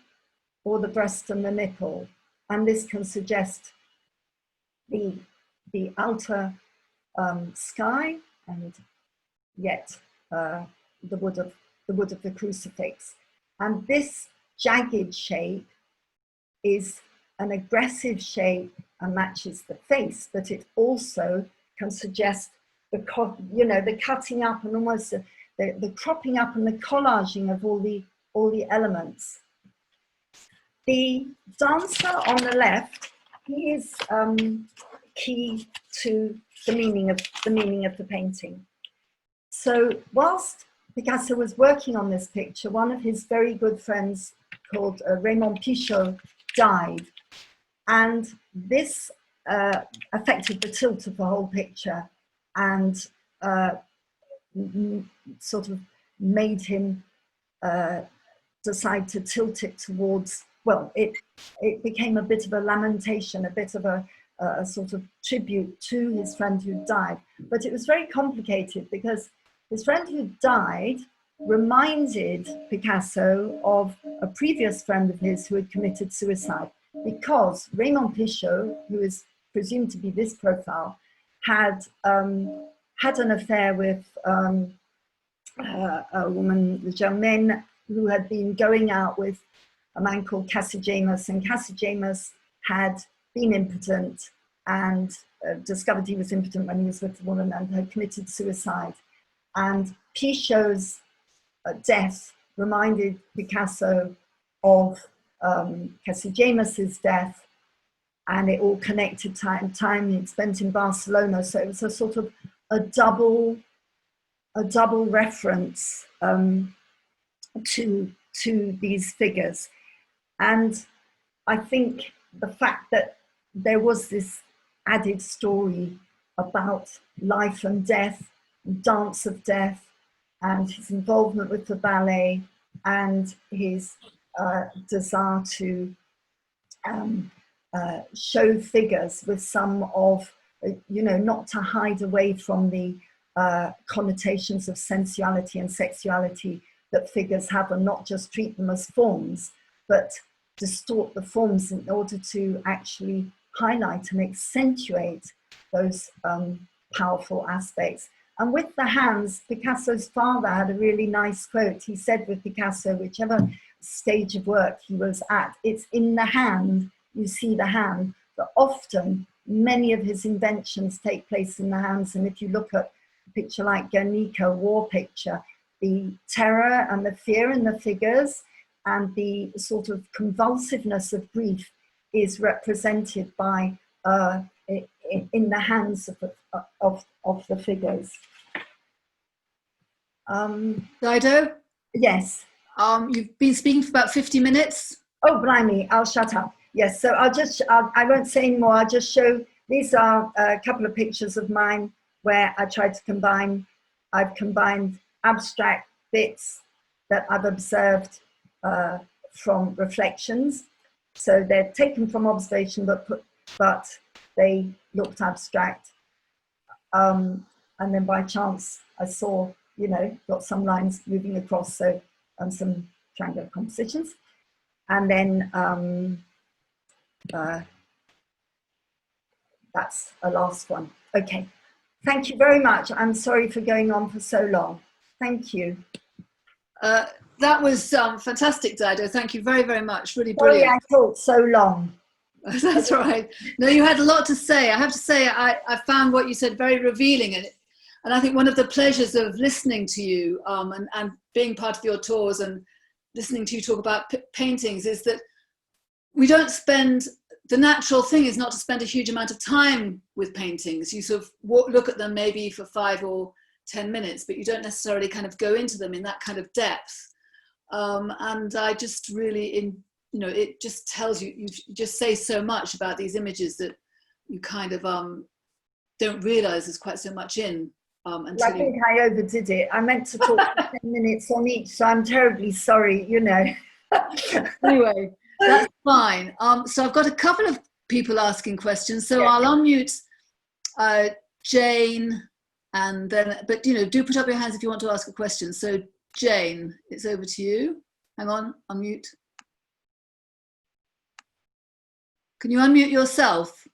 Speaker 2: or the breast and the nipple. And this can suggest the outer sky, and yet the wood of the crucifix. And this jagged shape is an aggressive shape and matches the face, but it also can suggest the, you know, the cutting up and almost the cropping up and the collaging of all the elements. The dancer on the left, he is key to the meaning of the painting. So whilst Picasso was working on this picture, one of his very good friends called Raymond Pichot died. And this affected the tilt of the whole picture and sort of made him decide to tilt it towards, well, it became a bit of a lamentation, a bit of a sort of tribute to his friend who died. But it was very complicated because his friend who died reminded Picasso of a previous friend of his who had committed suicide, because Raymond Pichot, who is presumed to be this profile, had had an affair with a woman, Germaine, who had been going out with a man called Cassijamus, and Cassijamus had been impotent and discovered he was impotent when he was with the woman and had committed suicide. And Pichot's death reminded Picasso of Cassijamus's death, and it all connected time he'd spent in Barcelona. So it was a sort of a double reference to these figures. And I think the fact that there was this added story about life and death, dance of death, and his involvement with the ballet, and his desire to show figures with some of, you know, not to hide away from the connotations of sensuality and sexuality that figures have, and not just treat them as forms, but distort the forms in order to actually highlight and accentuate those powerful aspects. And with the hands, Picasso's father had a really nice quote. He said with Picasso, whichever stage of work he was at, it's in the hand, you see the hand, but often many of his inventions take place in the hands. And if you look at a picture like Gericault, war picture, the terror and the fear in the figures and the sort of convulsiveness of grief is represented by in the hands of the figures.
Speaker 1: Dido?
Speaker 2: Yes.
Speaker 1: You've been speaking for about 50 minutes.
Speaker 2: Oh, blimey, I'll shut up. Yes, so I won't say any more. I'll just show, these are a couple of pictures of mine where I tried to combine, I've combined abstract bits that I've observed from reflections. So they're taken from observation, but they looked abstract. And then by chance I saw, you know, got some lines moving across, so some triangular compositions. And then that's a last one. Okay, thank you very much. I'm sorry for going on for so long. Thank you.
Speaker 1: That was fantastic, Dido. Thank you very, very much. Really brilliant.
Speaker 2: Sorry I talked so long.
Speaker 1: That's right. No, you had a lot to say. I have to say, I found what you said very revealing. And I think one of the pleasures of listening to you and being part of your tours and listening to you talk about paintings is that we don't spend, the natural thing is not to spend a huge amount of time with paintings. You sort of look at them maybe for 5 or 10 minutes, but you don't necessarily kind of go into them in that kind of depth. And I just really, you know, it just tells you, you just say so much about these images that you kind of don't realize there's quite so much in. Until
Speaker 2: I think I overdid it. I meant to talk for 10 minutes on each, so I'm terribly sorry, you know.
Speaker 1: Anyway, that's fine. So I've got a couple of people asking questions, so yeah. I'll unmute Jane, and then, but you know, do put up your hands if you want to ask a question. So Jane, it's over to you. Hang on, unmute. Can you unmute yourself?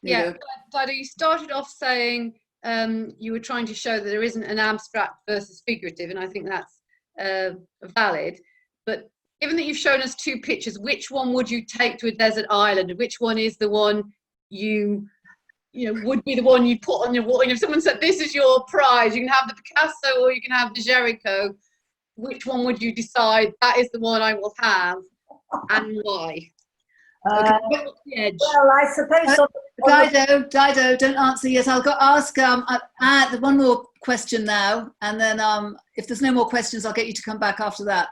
Speaker 4: Yeah, Dido, you started off saying you were trying to show that there isn't an abstract versus figurative, and I think that's valid. But given that you've shown us 2 pictures, which one would you take to a desert island? Which one is the one you know would be the one you put on your wall? And if someone said this is your prize, you can have the Picasso or you can have the Gericault. Which one would you decide that is the one I will have, and why?
Speaker 2: Well, I suppose.
Speaker 1: Dido, don't answer yet. I'll go ask one more question now, and then if there's no more questions, I'll get you to come back after that.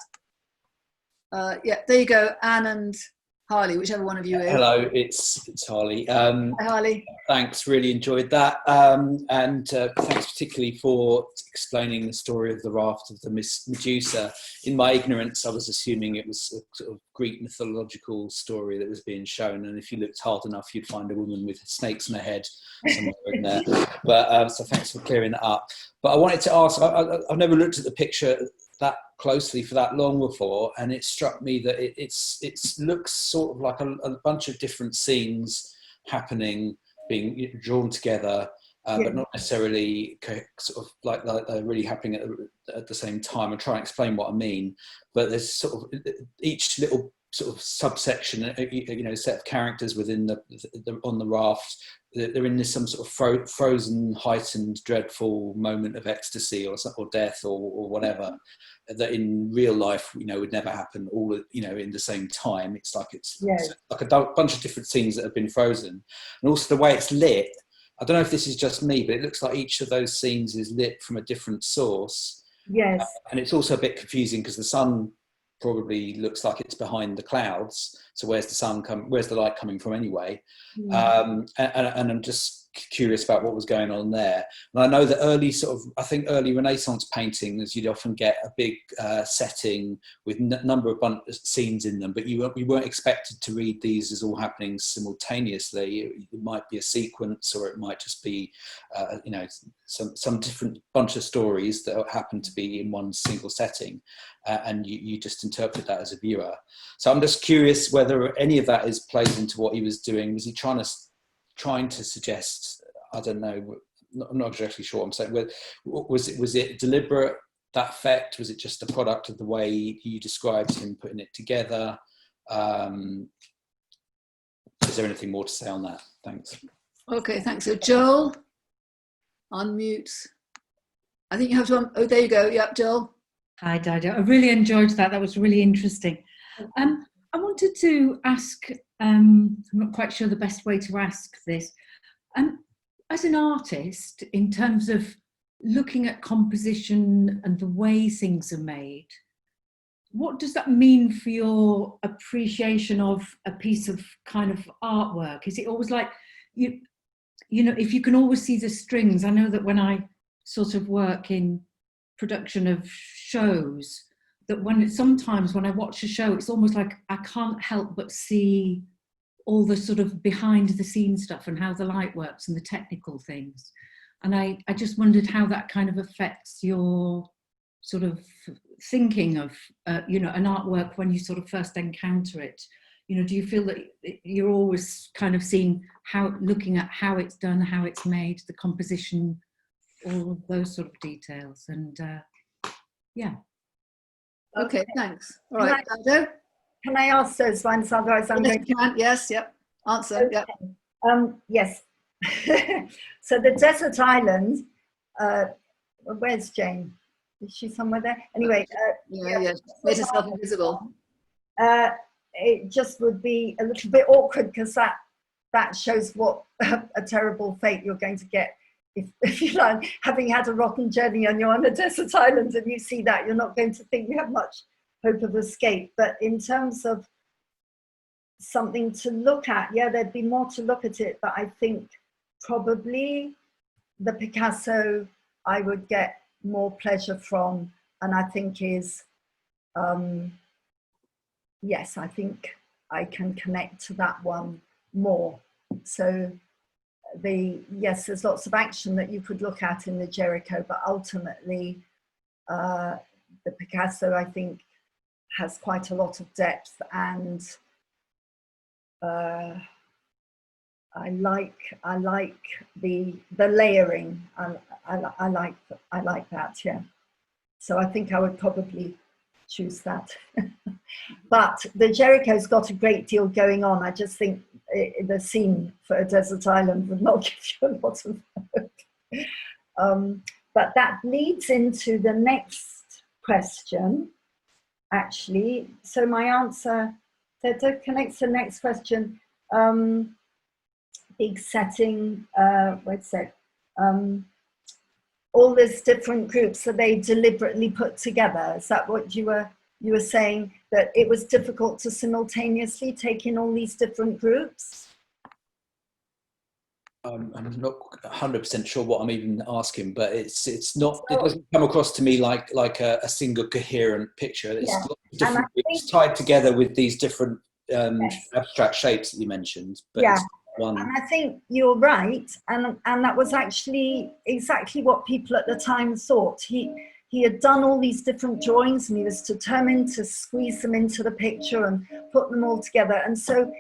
Speaker 1: Yeah, there you go, Anne and Harley, whichever one of you is.
Speaker 5: Hello, it's Harley.
Speaker 1: Hi, Harley.
Speaker 5: Thanks, really enjoyed that. And thanks particularly for explaining the story of the Raft of the Medusa. In my ignorance, I was assuming it was a sort of Greek mythological story that was being shown. And if you looked hard enough, you'd find a woman with snakes on her head somewhere in there. But so thanks for clearing that up. But I wanted to ask, I've never looked at the picture that closely for that long before, and it struck me that it looks sort of like a bunch of different scenes happening, being drawn together, but not necessarily sort of like they're really happening at the same time. I'll try and explain what I mean, but there's sort of each little sort of subsection, you know, set of characters within on the raft. They're in this some sort of frozen, heightened, dreadful moment of ecstasy or death or whatever that in real life, you know, would never happen all, you know, in the same time. It's like it's like a bunch of different scenes that have been frozen, and also the way it's lit. I don't know if this is just me, but it looks like each of those scenes is lit from a different source.
Speaker 2: Yes,
Speaker 5: and it's also a bit confusing because the sun probably looks like it's behind the clouds. So where's the light coming from anyway? And I'm just curious about what was going on there. And I know that early Renaissance paintings, you'd often get a big setting with a number of scenes in them, but you weren't expected to read these as all happening simultaneously. It might be a sequence, or it might just be, you know, some different bunch of stories that happen to be in one single setting, and you just interpret that as a viewer. So I'm just curious whether any of that plays into what he was doing. Was he trying to suggest, I don't know, I'm not exactly sure what I'm saying. Was it deliberate, that effect? Was it just a product of the way you described him putting it together? Is there anything more to say on that? Thanks.
Speaker 1: Okay, thanks. So Joel, unmute. I think you have to, oh, there you go. Yep, Joel.
Speaker 6: Hi, Dido. I really enjoyed that. That was really interesting. I wanted to ask, I'm not quite sure the best way to ask this. As an artist, in terms of looking at composition and the way things are made, what does that mean for your appreciation of a piece of kind of artwork? Is it always like, you know, if you can always see the strings? I know that when I sort of work in production of shows, that sometimes when I watch a show, it's almost like I can't help but see all the sort of behind the scenes stuff and how the light works and the technical things. And I just wondered how that kind of affects your sort of thinking of, you know, an artwork when you sort of first encounter it. You know, do you feel that you're always kind of looking at how it's done, how it's made, the composition, all of those sort of details? And yeah.
Speaker 1: Okay, thanks. All right, Dido?
Speaker 2: Can I ask those ones? Otherwise, I'm going to.
Speaker 1: Yes, yep. Answer,
Speaker 2: Okay.
Speaker 1: yep.
Speaker 2: Yes. So the desert island, where's Jane? Is she somewhere there? Anyway.
Speaker 1: Yeah. Made herself invisible.
Speaker 2: It just would be a little bit awkward because that shows what a terrible fate you're going to get if you like, having had a rotten journey and you're on a desert island and you see that, you're not going to think you have much hope of escape. But in terms of something to look at, yeah, there'd be more to look at it, but I think probably the Picasso I would get more pleasure from, and I think is, yes, I think I can connect to that one more. So yes, there's lots of action that you could look at in the Gericault, but ultimately the Picasso, I think, has quite a lot of depth, and I like the layering. I like that, yeah. So I think I would probably choose that. But the Gericault's got a great deal going on. I just think the scene for a desert island would not give you a lot of hope. But that leads into the next question, actually. So my answer that connects to the next question. Big setting, what's it? All these different groups, are they deliberately put together? Is that what you were saying, that it was difficult to simultaneously take in all these different groups?
Speaker 5: I'm not 100% sure what I'm even asking, but it's not. It doesn't come across to me like a single coherent picture. It's lots of different groups tied together with these different abstract shapes that you mentioned. But it's one.
Speaker 2: And I think you're right, and that was actually exactly what people at the time thought. He had done all these different drawings, and he was determined to squeeze them into the picture and put them all together. And so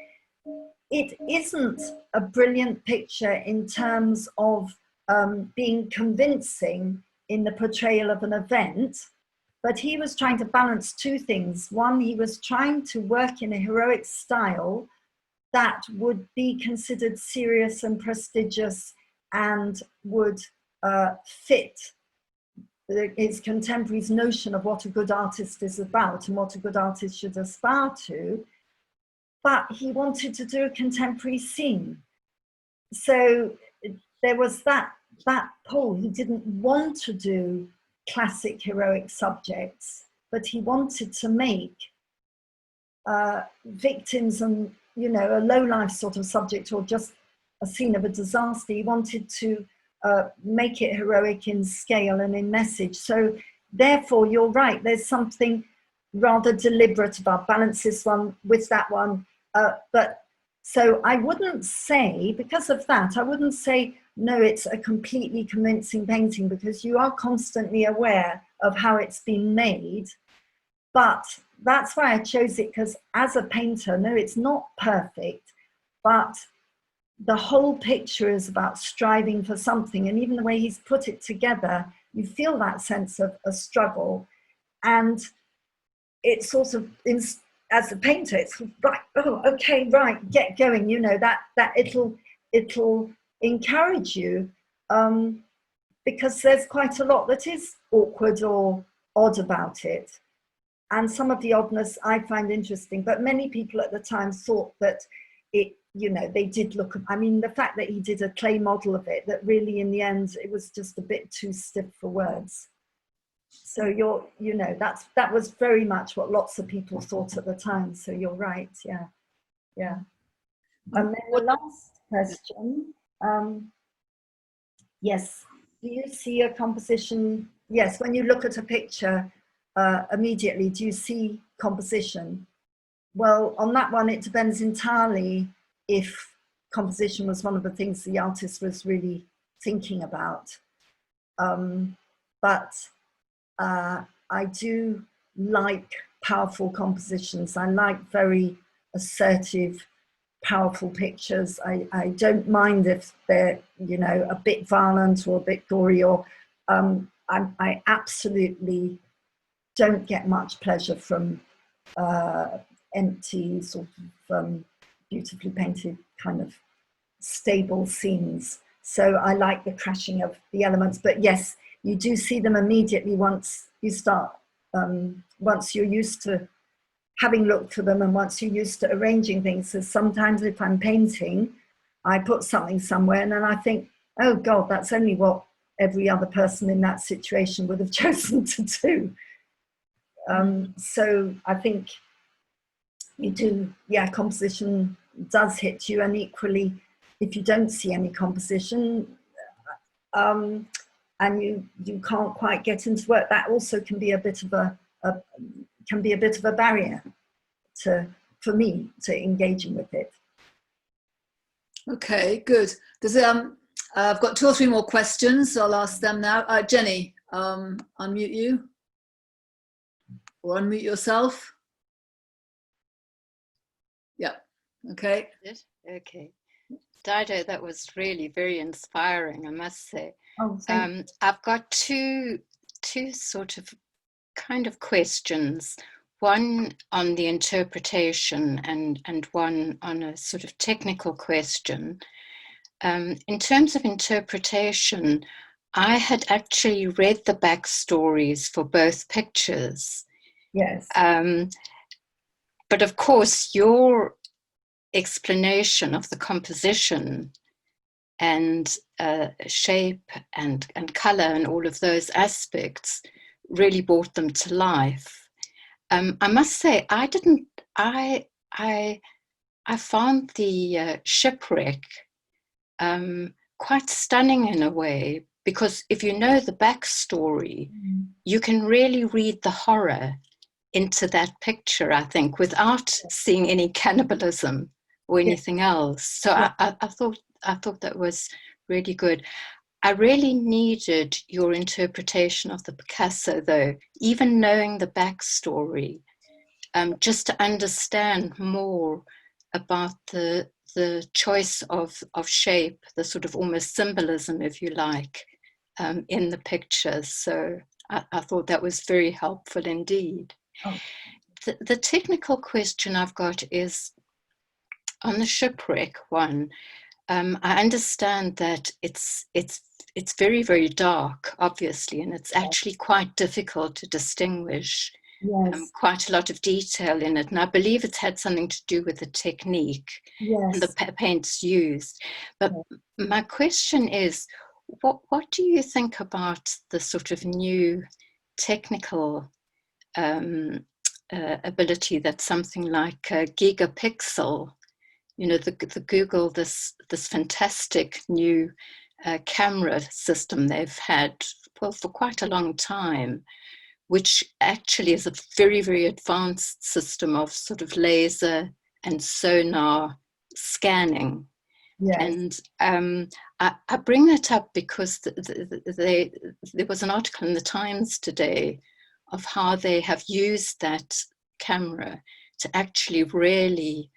Speaker 2: it isn't a brilliant picture in terms of being convincing in the portrayal of an event, but he was trying to balance two things. One, he was trying to work in a heroic style that would be considered serious and prestigious and would fit his contemporaries' notion of what a good artist is about and what a good artist should aspire to. But he wanted to do a contemporary scene. So there was that pull. He didn't want to do classic heroic subjects, but he wanted to make victims and, you know, a low-life sort of subject or just a scene of a disaster. He wanted to make it heroic in scale and in message. So therefore, you're right, there's something rather deliberate about balance this one with that one. But so I wouldn't say, because of that, I wouldn't say, no, it's a completely convincing painting, because you are constantly aware of how it's been made. But that's why I chose it, because as a painter, no, it's not perfect, but the whole picture is about striving for something. And even the way he's put it together, you feel that sense of a struggle. And it's sort of, as a painter, it's right, oh, okay, right, get going, you know, that it'll encourage you, because there's quite a lot that is awkward or odd about it. And some of the oddness I find interesting, but many people at the time thought that it, you know, they did look, I mean, the fact that he did a clay model of it, that really in the end, it was just a bit too stiff for words. So you know, that was very much what lots of people thought at the time. So you're right, yeah. And then the last question, yes, do you see a composition? Yes, when you look at a picture, immediately, do you see composition? Well, on that one, it depends entirely if composition was one of the things the artist was really thinking about. But I do like powerful compositions. I like very assertive, powerful pictures. I don't mind if they're, you know, a bit violent or a bit gory, or I absolutely don't get much pleasure from empty, sort of beautifully painted kind of stable scenes. So I like the crashing of the elements, but yes, you do see them immediately once you start, once you're used to having looked for them and once you're used to arranging things. So sometimes if I'm painting, I put something somewhere and then I think, oh God, that's only what every other person in that situation would have chosen to do. So I think you do, yeah, composition does hit you, and equally, if you don't see any composition and you can't quite get into work, that also can be a bit of a barrier for me to engaging with it.
Speaker 1: Okay, good. Does I've got 2 or 3 more questions, so I'll ask them now. Jenny, unmute you or unmute yourself. Yeah. Okay.
Speaker 7: Okay. Dido, that was really very inspiring, I must say.
Speaker 2: Oh, thank
Speaker 7: I've got two sort of kind of questions. One on the interpretation and one on a sort of technical question. In terms of interpretation, I had actually read the backstories for both pictures.
Speaker 2: Yes.
Speaker 7: But of course, your explanation of the composition and shape and color and all of those aspects really brought them to life. I must say, I found the shipwreck quite stunning in a way, because if you know the backstory, you can really read the horror into that picture, I think, without seeing any cannibalism or anything else. So yeah. I thought that was really good. I really needed your interpretation of the Picasso, though, even knowing the backstory, just to understand more about the choice of shape, the sort of almost symbolism, if you like, in the pictures. So I thought that was very helpful indeed.
Speaker 2: Oh.
Speaker 7: The technical question I've got is on the shipwreck one. I understand that it's very, very dark, obviously, and it's actually quite difficult to distinguish.
Speaker 2: Yes.
Speaker 7: Quite a lot of detail in it, and I believe it's had something to do with the technique and the paints used. But my question is, what do you think about the sort of new technical ability that something like gigapixel, you know, the Google, this fantastic new camera system they've had for quite a long time, which actually is a very, very advanced system of sort of laser and sonar scanning. Yes. And I bring that up because there was an article in the Times today of how they have used that camera to actually really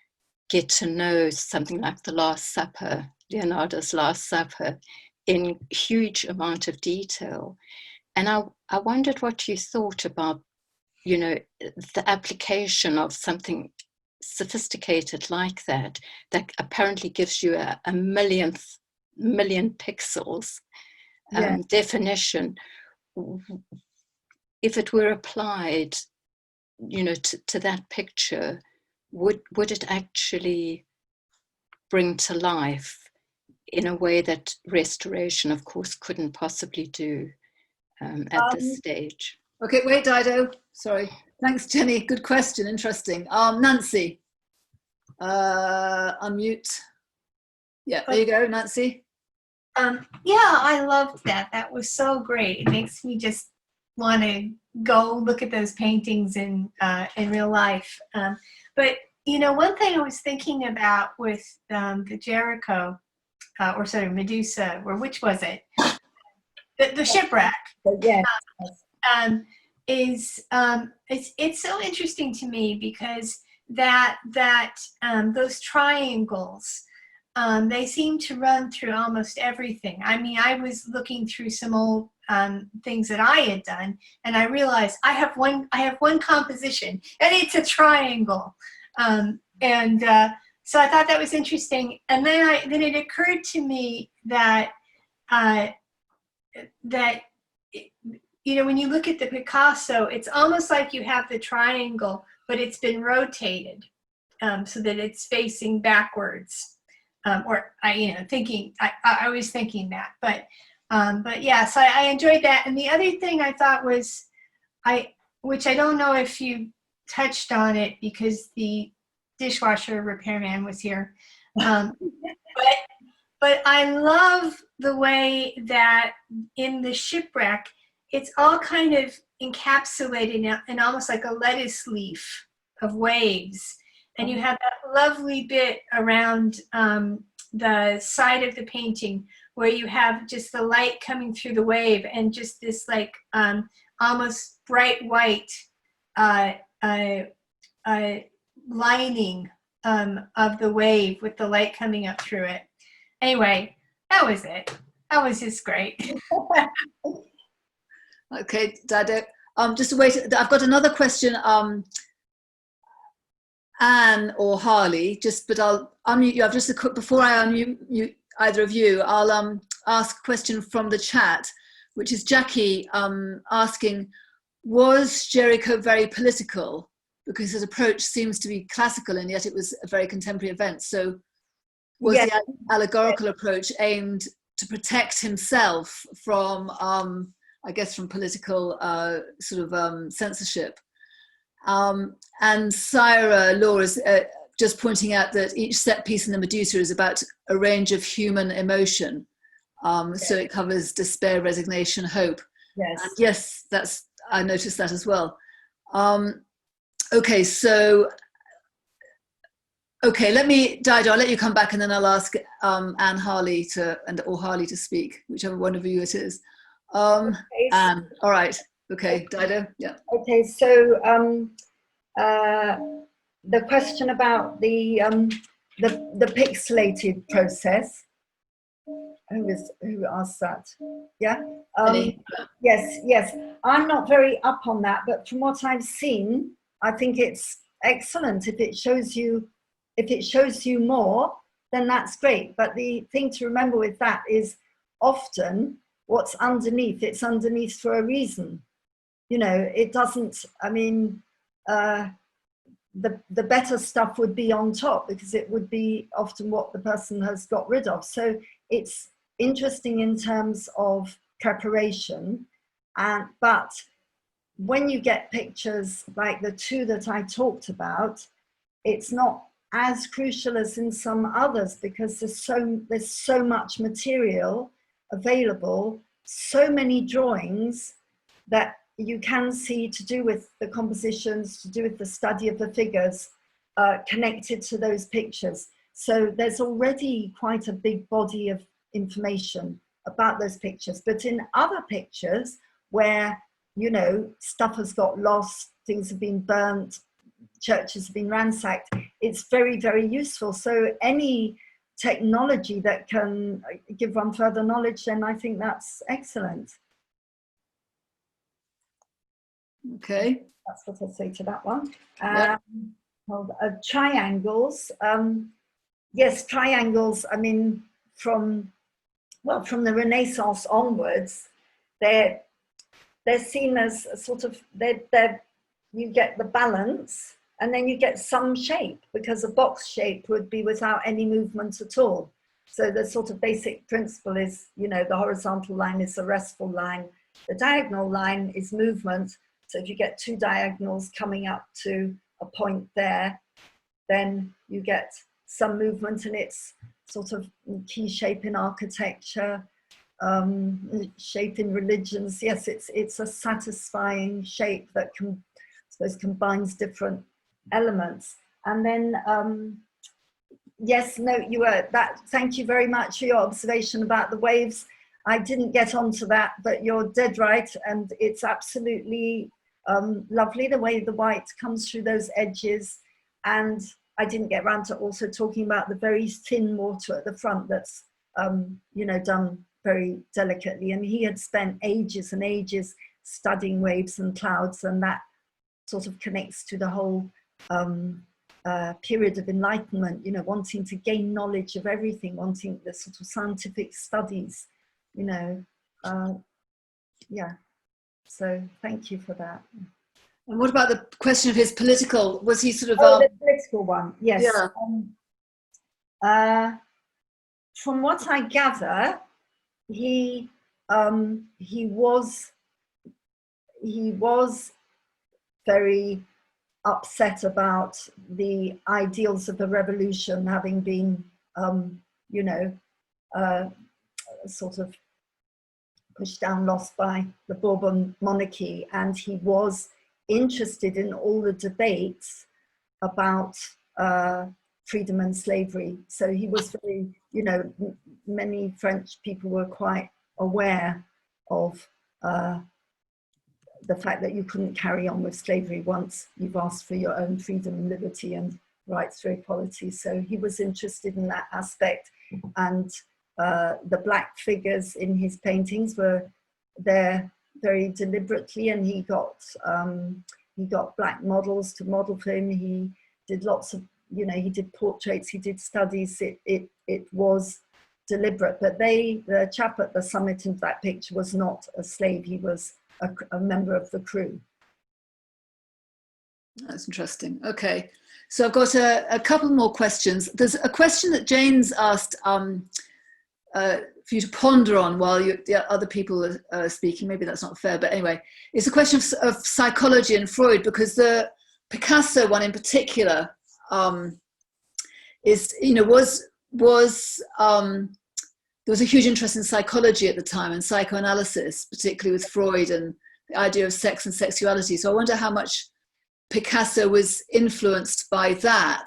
Speaker 7: get to know something like the Last Supper, Leonardo's Last Supper, in huge amount of detail. And I wondered what you thought about, you know, the application of something sophisticated like that apparently gives you a million pixels definition. If it were applied, you know, to that picture, would it actually bring to life in a way that restoration, of course, couldn't possibly do at this stage?
Speaker 1: Okay, wait, Dido. Sorry. Thanks, Jenny. Good question. Interesting. Nancy, unmute. Yeah, there you go, Nancy.
Speaker 8: Yeah, I loved that. That was so great. It makes me just want to go look at those paintings in real life. But you know, one thing I was thinking about with the Gericault, or sorry, Medusa, or which was it? The shipwreck.
Speaker 2: Yes.
Speaker 8: It's so interesting to me because those triangles, they seem to run through almost everything. I mean, I was looking through some old things that I had done, and I realized I have one composition, and it's a triangle. So I thought that was interesting. And then it occurred to me that you know, when you look at the Picasso, it's almost like you have the triangle, but it's been rotated so that it's facing backwards. I was thinking that, but yeah, so I enjoyed that. And the other thing I thought was, which I don't know if you touched on it because the dishwasher repairman was here, but I love the way that in the shipwreck, it's all kind of encapsulated in almost like a lettuce leaf of waves. And you have that lovely bit around the side of the painting where you have just the light coming through the wave and just this like almost bright white lining of the wave with the light coming up through it. Anyway, that was it. That was just great.
Speaker 1: Okay, Dido. Just wait. I've got another question. Anne or Harley, but I'll unmute you. I've just before I unmute you, either of you, I'll ask a question from the chat, which is Jackie asking, was Gericault very political? Because his approach seems to be classical, and yet it was a very contemporary event. So was the allegorical approach aimed to protect himself from, I guess, from political sort of censorship? And Syra Law is just pointing out that each set piece in the Medusa is about a range of human emotion. So it covers despair, resignation, hope.
Speaker 2: Yes.
Speaker 1: And yes, I noticed that as well. Okay, so, Dido, I'll let you come back and then I'll ask Anne Harley or Harley to speak, whichever one of you it is. Anne, all right. Okay, Dido, yeah.
Speaker 2: Okay, so the question about the pixelated process. Who asked that? Yeah. Yes. I'm not very up on that, but from what I've seen, I think it's excellent. If it shows you more, then that's great. But the thing to remember with that is often what's underneath. It's underneath for a reason. You know, it doesn't. I mean, the better stuff would be on top because it would be often what the person has got rid of. So it's interesting in terms of preparation, but when you get pictures like the two that I talked about, it's not as crucial as in some others because there's so much material available, so many drawings that you can see to do with the compositions, to do with the study of the figures connected to those pictures. So there's already quite a big body of information about those pictures. But in other pictures where, you know, stuff has got lost, things have been burnt, churches have been ransacked, it's very, very useful. So any technology that can give one further knowledge, then I think that's excellent.
Speaker 1: Okay.
Speaker 2: That's what I'll say to that one.
Speaker 1: Yep.
Speaker 2: Triangles. Yes, triangles, I mean, from the Renaissance onwards, they're seen as a sort of, you get the balance and then you get some shape, because a box shape would be without any movement at all. So the sort of basic principle is, you know, the horizontal line is the restful line, the diagonal line is movement. So if you get two diagonals coming up to a point there, then you get some movement, and it's sort of key shape in architecture. shape in religions. Yes, it's a satisfying shape that I suppose combines different elements. And then, yes, no, you were that. Thank you very much for your observation about the waves. I didn't get onto that, but you're dead right, and it's absolutely lovely the way the white comes through those edges. And I didn't get around to also talking about the very thin water at the front that's you know, done very delicately. And he had spent ages and ages studying waves and clouds, and that sort of connects to the whole period of enlightenment, you know, wanting to gain knowledge of everything, wanting the sort of scientific studies, you know. Yeah, so thank you for that.
Speaker 1: And what about the question of his political, was he sort of...
Speaker 2: the political one, yes.
Speaker 1: Yeah.
Speaker 2: From what I gather, he was very upset about the ideals of the revolution having been, you know, sort of pushed down, lost by the Bourbon monarchy, and he was interested in all the debates about freedom and slavery. So he was very, you know, many French people were quite aware of the fact that you couldn't carry on with slavery once you've asked for your own freedom and liberty and rights for equality. So he was interested in that aspect, and the black figures in his paintings were there very deliberately, and he got black models to model for him. He did lots of, you know, he did portraits, he did studies. It was deliberate, but the chap at the summit in that picture was not a slave, he was a member of the crew.
Speaker 1: That's interesting. Okay, so I've got a couple more questions. There's a question that Jane's asked for you to ponder on while the other people are speaking. Maybe that's not fair, but anyway, it's a question of psychology and Freud, because the Picasso one in particular is, you know, there was a huge interest in psychology at the time and psychoanalysis, particularly with Freud and the idea of sex and sexuality. So I wonder how much Picasso was influenced by that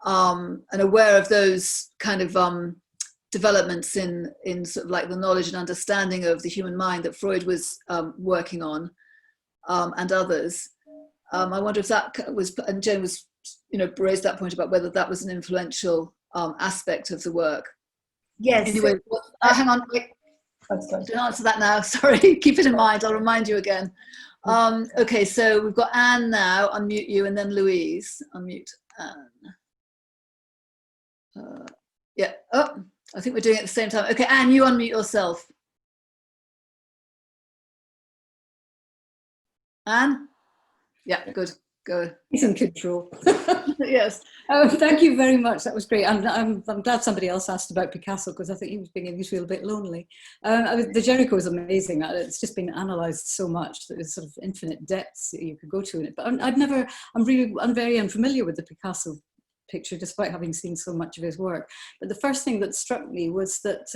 Speaker 1: and aware of those kind of developments in sort of like the knowledge and understanding of the human mind that Freud was working on, and others. I wonder if that was, and Jane was, you know, raised that point about whether that was an influential aspect of the work.
Speaker 2: Yes.
Speaker 1: Anyway, hang on, wait. Don't answer that now. Sorry, keep it in mind. I'll remind you again. Okay, so we've got Anne now. Unmute you, and then Louise. Unmute Anne. Yeah. Oh, I think we're doing it at the same time. Okay, Anne, you unmute yourself. Anne? Yeah, good. Go.
Speaker 9: He's in control.
Speaker 1: Yes.
Speaker 9: Thank you very much. That was great. I'm glad somebody else asked about Picasso, because I think he was beginning to feel a bit lonely. The Gericault is amazing. It's just been analysed so much that there's sort of infinite depths that you could go to in it. But I'm very unfamiliar with the Picasso picture, despite having seen so much of his work. But the first thing that struck me was that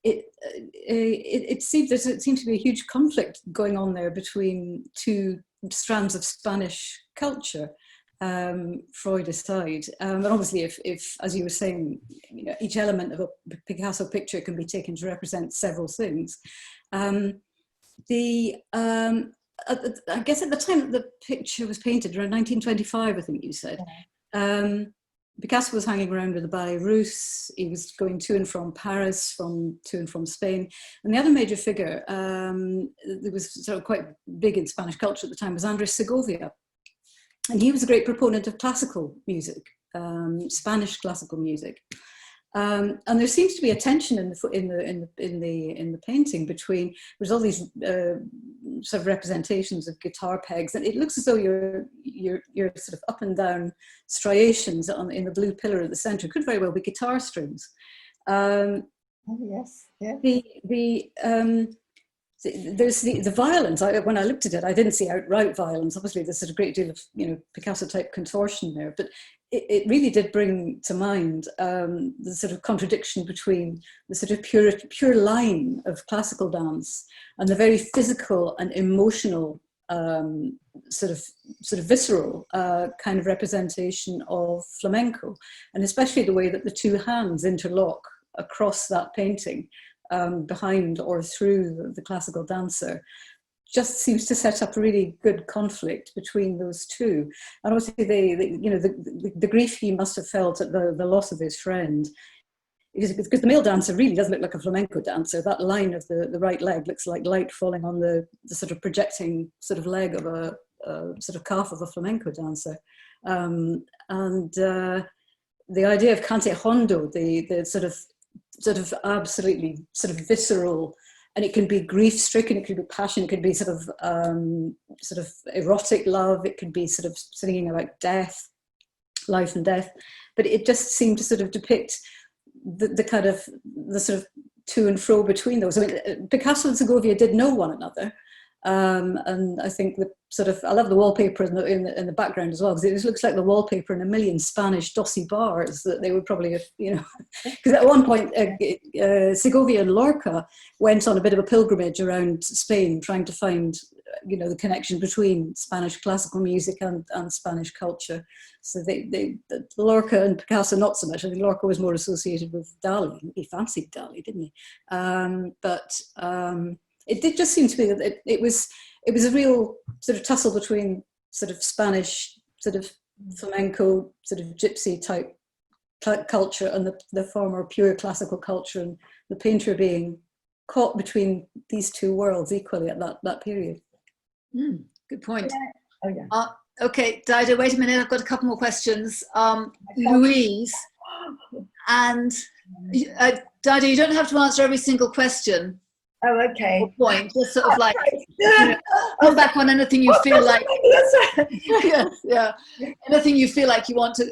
Speaker 9: it seemed to be a huge conflict going on there between two strands of Spanish culture, Freud aside. And obviously, if, as you were saying, you know, each element of a Picasso picture can be taken to represent several things. I guess at the time that the picture was painted, around 1925, I think you said, Picasso was hanging around with the Ballet Russe. He was going to and from Paris, to and from Spain. And the other major figure that was sort of quite big in Spanish culture at the time was Andres Segovia. And he was a great proponent of classical music, Spanish classical music. And there seems to be a tension in the painting between, there's all these sort of representations of guitar pegs, and it looks as though your sort of up and down striations in the blue pillar at the center could very well be guitar strings.
Speaker 2: Oh yes, yeah.
Speaker 9: There's the violence. When I looked at it, I didn't see outright violence. Obviously, there's a great deal of, you know, Picasso type contortion there, but it really did bring to mind the sort of contradiction between the sort of pure line of classical dance and the very physical and emotional sort of visceral kind of representation of flamenco, and especially the way that the two hands interlock across that painting behind or through the classical dancer just seems to set up a really good conflict between those two. And obviously the grief he must have felt at the loss of his friend, because the male dancer really does look like a flamenco dancer. That line of the right leg looks like light falling on the sort of projecting sort of leg of a sort of calf of a flamenco dancer. And the idea of cante hondo, the sort of absolutely sort of visceral, and it can be grief-stricken, it could be passion, it could be sort of erotic love, it could be sort of singing about death, life and death. But it just seemed to sort of depict the sort of to and fro between those. I mean, Picasso and Segovia did know one another, and I think I love the wallpaper in the background as well, because it just looks like the wallpaper in a million Spanish dossy bars that they would probably have, because at one point Segovia and Lorca went on a bit of a pilgrimage around Spain trying to find the connection between Spanish classical music and Spanish culture. So Lorca and Picasso not so much. I think Lorca was more associated with Dali. He fancied Dali, didn't he? It did just seem to be that it was a real sort of tussle between sort of Spanish, sort of flamenco, sort of gypsy type culture and the far more pure classical culture, and the painter being caught between these two worlds equally at that period.
Speaker 1: Good point.
Speaker 2: Oh, yeah.
Speaker 1: Okay, Dido, wait a minute. I've got a couple more questions. Louise, and Dido, you don't have to answer every single question.
Speaker 2: Oh, okay.
Speaker 1: Point, just sort of like come back on anything you feel like. yeah. Anything you feel like you want to.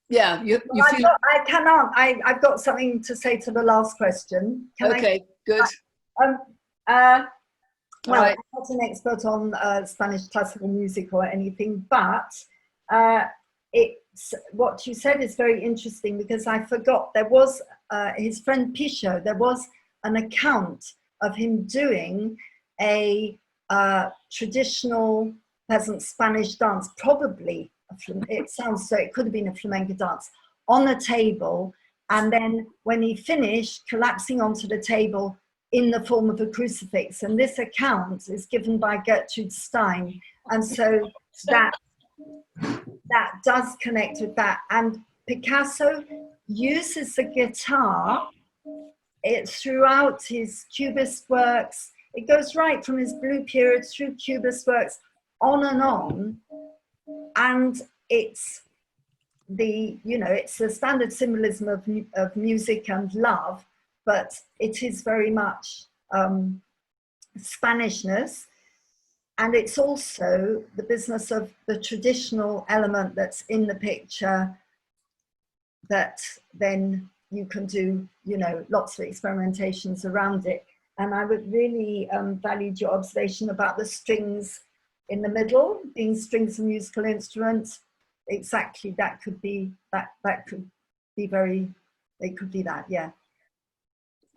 Speaker 1: You feel.
Speaker 2: I cannot. I've got something to say to the last question.
Speaker 1: Good.
Speaker 2: Well,
Speaker 1: right.
Speaker 2: I'm not an expert on Spanish classical music or anything, but it's what you said is very interesting, because I forgot there was his friend Picho. There was an account of him doing a traditional peasant Spanish dance, probably it sounds so. It could have been a flamenco dance on a table, and then when he finished, collapsing onto the table in the form of a crucifix. And this account is given by Gertrude Stein. And so that does connect with that. And Picasso uses the guitar throughout his Cubist works. It goes right from his blue period through Cubist works, on and on. And it's the standard symbolism of music and love, but it is very much Spanishness. And it's also the business of the traditional element that's in the picture that then you can do, lots of experimentations around it. And I would really valued your observation about the strings in the middle, being strings of musical instruments. Exactly, that could be that could be they could be that, yeah.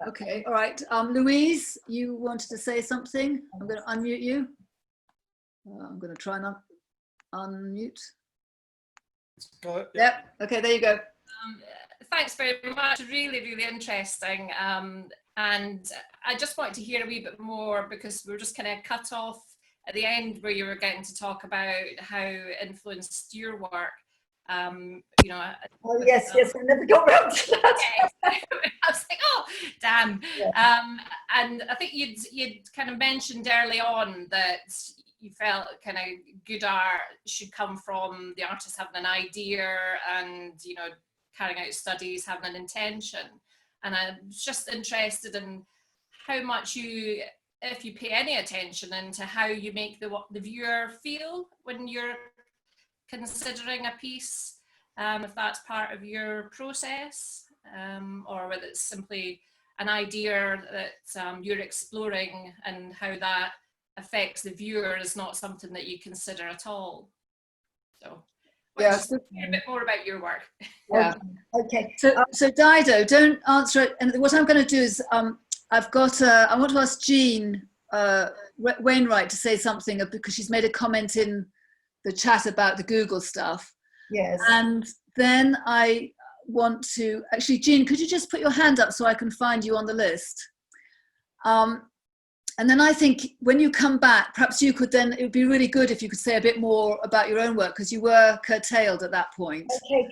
Speaker 1: Okay, all right. Louise, you wanted to say something? I'm going to unmute you. I'm going to try and unmute. Yep, okay, there you go.
Speaker 10: Thanks very much, really, really interesting. And I just wanted to hear a wee bit more, because we were just kind of cut off at the end where you were getting to talk about how it influenced your work.
Speaker 2: Oh yes, I never got around to that.
Speaker 10: I was like, oh, damn. Yeah. And I think you'd kind of mentioned early on that you felt kind of good art should come from the artist having an idea and, carrying out studies, having an intention. And I'm just interested in how much if you pay any attention into how you make the viewer feel when you're considering a piece, if that's part of your process, or whether it's simply an idea that you're exploring, and how that affects the viewer is not something that you consider at all. So
Speaker 1: Yes.
Speaker 10: Hear a bit more about your work.
Speaker 1: Yeah.
Speaker 2: Okay.
Speaker 1: So Dido, don't answer it. And what I'm going to do is, I've got. I want to ask Jean Wainwright to say something because she's made a comment in the chat about the Google stuff.
Speaker 2: Yes.
Speaker 1: And then I want to actually, Jean, could you just put your hand up so I can find you on the list? And then I think when you come back, perhaps you could then, it would be really good if you could say a bit more about your own work because you were curtailed at that point.
Speaker 2: Okay,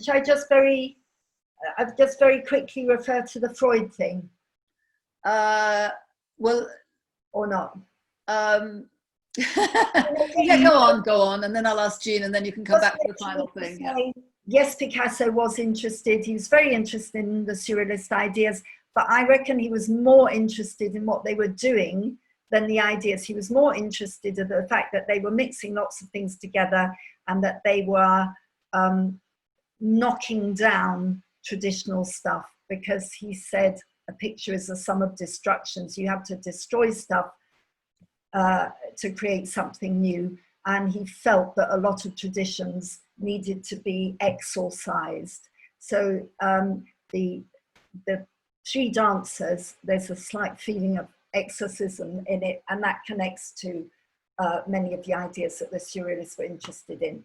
Speaker 2: shall I just very quickly refer to the Freud thing?
Speaker 1: Well,
Speaker 2: or not?
Speaker 1: Yeah, go on, and then I'll ask Jean, and then you can come back to the final thing. Yeah.
Speaker 2: Yes, Picasso was interested. He was very interested in the surrealist ideas, but I reckon he was more interested in what they were doing than the ideas. He was more interested in the fact that they were mixing lots of things together and that they were knocking down traditional stuff, because he said a picture is a sum of destructions. You have to destroy stuff to create something new. And he felt that a lot of traditions needed to be exorcised. So the three dancers, there's a slight feeling of exorcism in it, and that connects to many of the ideas that the surrealists were interested in.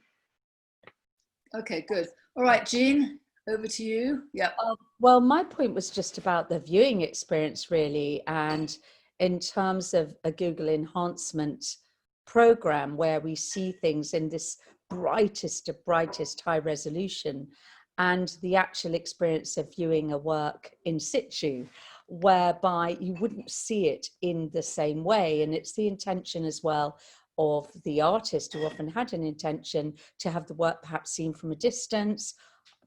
Speaker 1: Okay, good. All right, Jean, over to you. Yeah.
Speaker 11: Well, my point was just about the viewing experience, really, and in terms of a Google enhancement program where we see things in this brightest of brightest high resolution, and the actual experience of viewing a work in situ, whereby you wouldn't see it in the same way. And it's the intention as well of the artist, who often had an intention to have the work perhaps seen from a distance,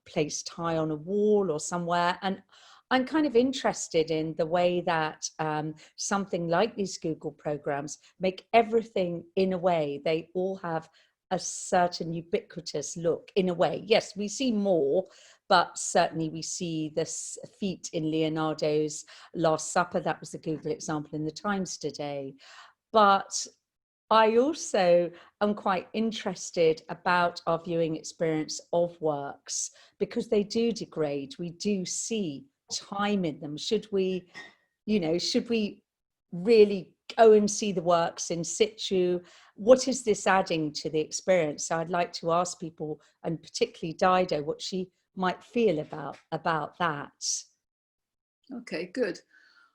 Speaker 11: placed high on a wall or somewhere. And I'm kind of interested in the way that something like these Google programs make everything in a way. They all have a certain ubiquitous look in a way. Yes, we see more, but certainly we see this feat in Leonardo's Last Supper. That was a Google example in the Times today. But I also am quite interested about our viewing experience of works, because they do degrade. We do see time in them. Should we really go and see the works in situ? What is this adding to the experience? So I'd like to ask people, and particularly Dido, what she might feel about that.
Speaker 1: Okay, good.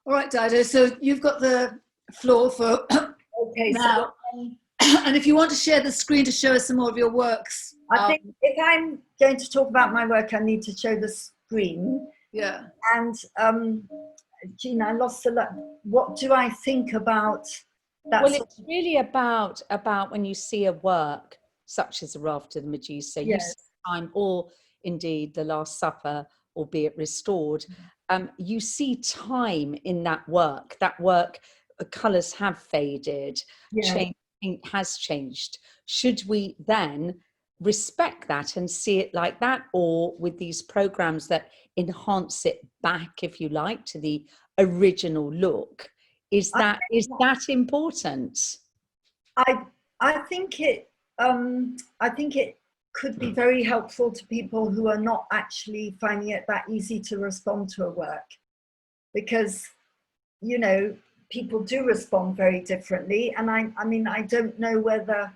Speaker 1: All right, Dido, so you've got the floor for
Speaker 2: okay,
Speaker 1: now. And if you want to share the screen to show us some more of your works.
Speaker 2: I think if I'm going to talk about my work, I need to show the screen.
Speaker 1: Yeah.
Speaker 2: And Jean, I lost a lot. What do I think about that?
Speaker 11: Well, it's really about when you see a work such as a Raft of the Medusa,
Speaker 2: yes.
Speaker 11: You see time, or indeed the Last Supper, albeit restored, you see time in that work. That work, colours have faded, change has changed. Should we then respect that and see it like that, or with these programs that enhance it back, if you like, to the original look? Is that important?
Speaker 2: I think it could be very helpful to people who are not actually finding it that easy to respond to a work, because people do respond very differently. And I mean, I don't know whether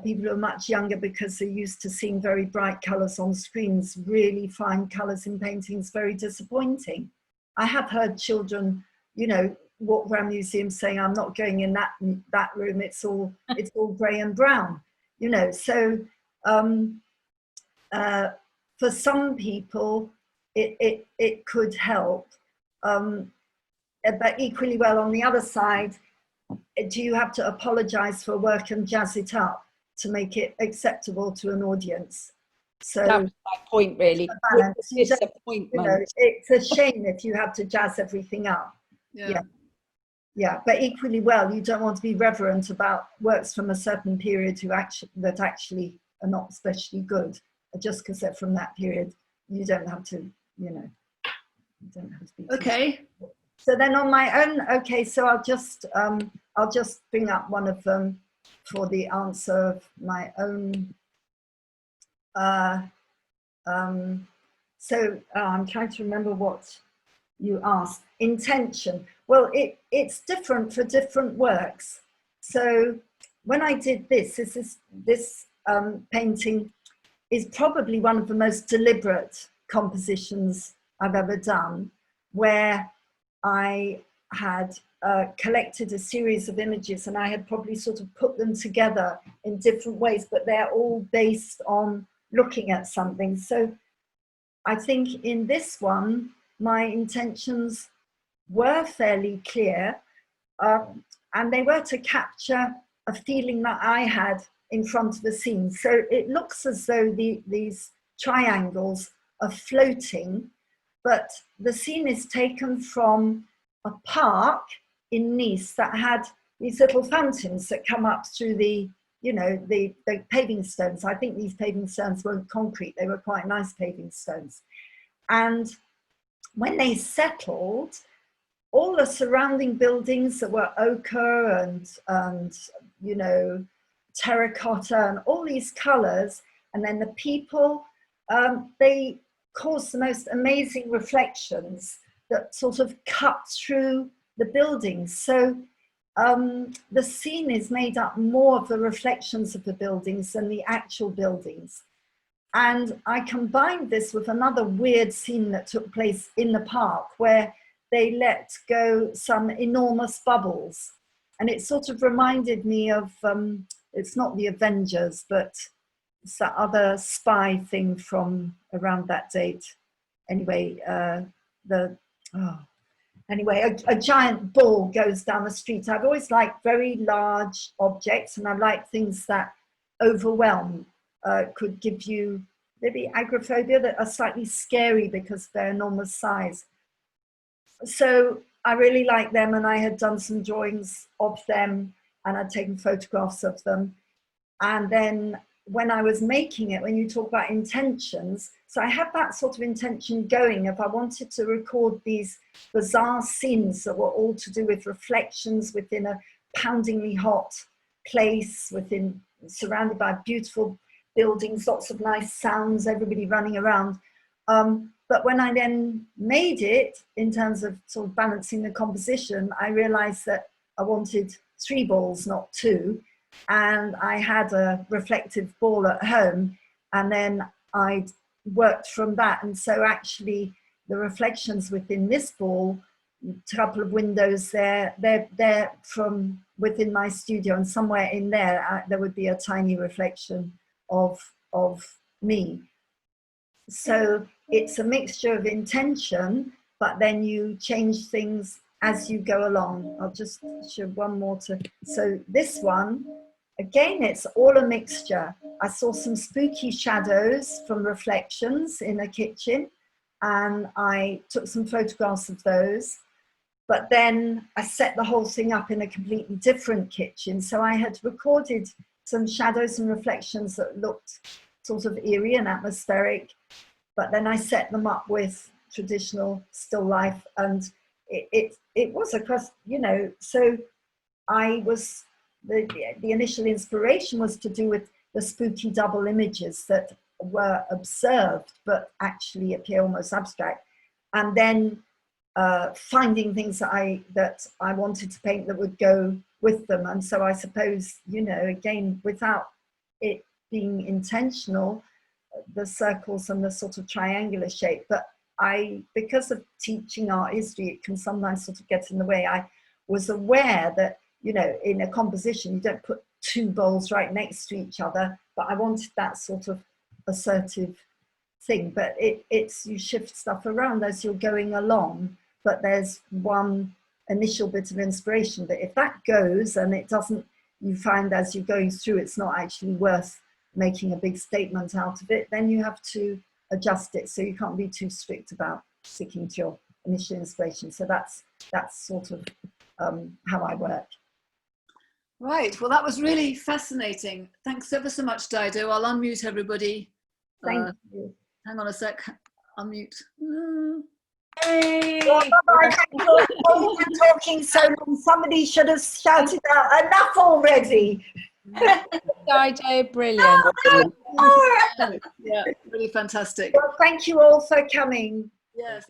Speaker 2: people who are much younger, because they're used to seeing very bright colours on screens, really find colours in paintings very disappointing. I have heard children, walk around museums saying, "I'm not going in that room. It's all grey and brown." So for some people, it could help. But equally well, on the other side, do you have to apologize for work and jazz it up to make it acceptable to an audience? So
Speaker 11: that was my point, really.
Speaker 2: It's a shame if you have to jazz everything up. Yeah. But equally well, you don't want to be reverent about works from a certain period that actually are not especially good. Just because they're from that period, you don't have to, you don't have to be.
Speaker 1: Okay.
Speaker 2: So then on my own, okay, so I'll just bring up one of them for the answer of my own I'm trying to remember what you asked. Intention. Well, it's different for different works. So when I did this painting is probably one of the most deliberate compositions I've ever done, where I had collected a series of images and I had probably sort of put them together in different ways, but they're all based on looking at something. So I think in this one, my intentions were fairly clear, and they were to capture a feeling that I had in front of the scene. So it looks as though these triangles are floating, but the scene is taken from a park in Nice that had these little fountains that come up through the paving stones. I think these paving stones weren't concrete, they were quite nice paving stones. And when they settled, all the surrounding buildings that were ochre and terracotta and all these colors, and then the people, they caused the most amazing reflections that sort of cut through the buildings. So the scene is made up more of the reflections of the buildings than the actual buildings. And I combined this with another weird scene that took place in the park where they let go some enormous bubbles. And it sort of reminded me of, it's not the Avengers, but it's that other spy thing from around that date. Anyway, a giant ball goes down the street. I've always liked very large objects, and I like things that overwhelm, could give you maybe agoraphobia, that are slightly scary because of their enormous size. So I really like them, and I had done some drawings of them and I'd taken photographs of them. And then when I was making it, when you talk about intentions, so I had that sort of intention going. If I wanted to record these bizarre scenes that were all to do with reflections within a poundingly hot place, surrounded by beautiful buildings, lots of nice sounds, everybody running around. But when I then made it, in terms of sort of balancing the composition, I realized that I wanted 3 balls, not 2. And I had a reflective ball at home, and then I worked from that. And so actually the reflections within this ball, a couple of windows there, they're from within my studio, and somewhere in there, there would be a tiny reflection of me. So it's a mixture of intention, but then you change things as you go along. I'll just show one more so this one, again, it's all a mixture. I saw some spooky shadows from reflections in a kitchen, and I took some photographs of those. But then I set the whole thing up in a completely different kitchen. So I had recorded some shadows and reflections that looked sort of eerie and atmospheric, but then I set them up with traditional still life, and it was across, so the initial inspiration was to do with the spooky double images that were observed but actually appear almost abstract, and then finding things that I wanted to paint that would go with them. And so I suppose, again, without it being intentional, the circles and the sort of triangular shape, but because of teaching art history, it can sometimes sort of get in the way. I was aware that, in a composition, you don't put 2 bowls right next to each other, but I wanted that sort of assertive thing. But you shift stuff around as you're going along, but there's one initial bit of inspiration. But if that goes and it doesn't, you find as you're going through, it's not actually worth making a big statement out of it, then you have to adjust it. So you can't be too strict about sticking to your initial inspiration. So that's sort of how I work.
Speaker 1: Right, well, that was really fascinating. Thanks ever so much, Dido. I'll unmute everybody.
Speaker 2: Thank you.
Speaker 1: Hang on a sec, unmute.
Speaker 8: Hey.
Speaker 2: Oh, I'm talking so long, somebody should have shouted out, enough already.
Speaker 11: Dido, brilliant.
Speaker 1: Yeah, really fantastic.
Speaker 2: Well, thank you all for coming.
Speaker 1: Yes.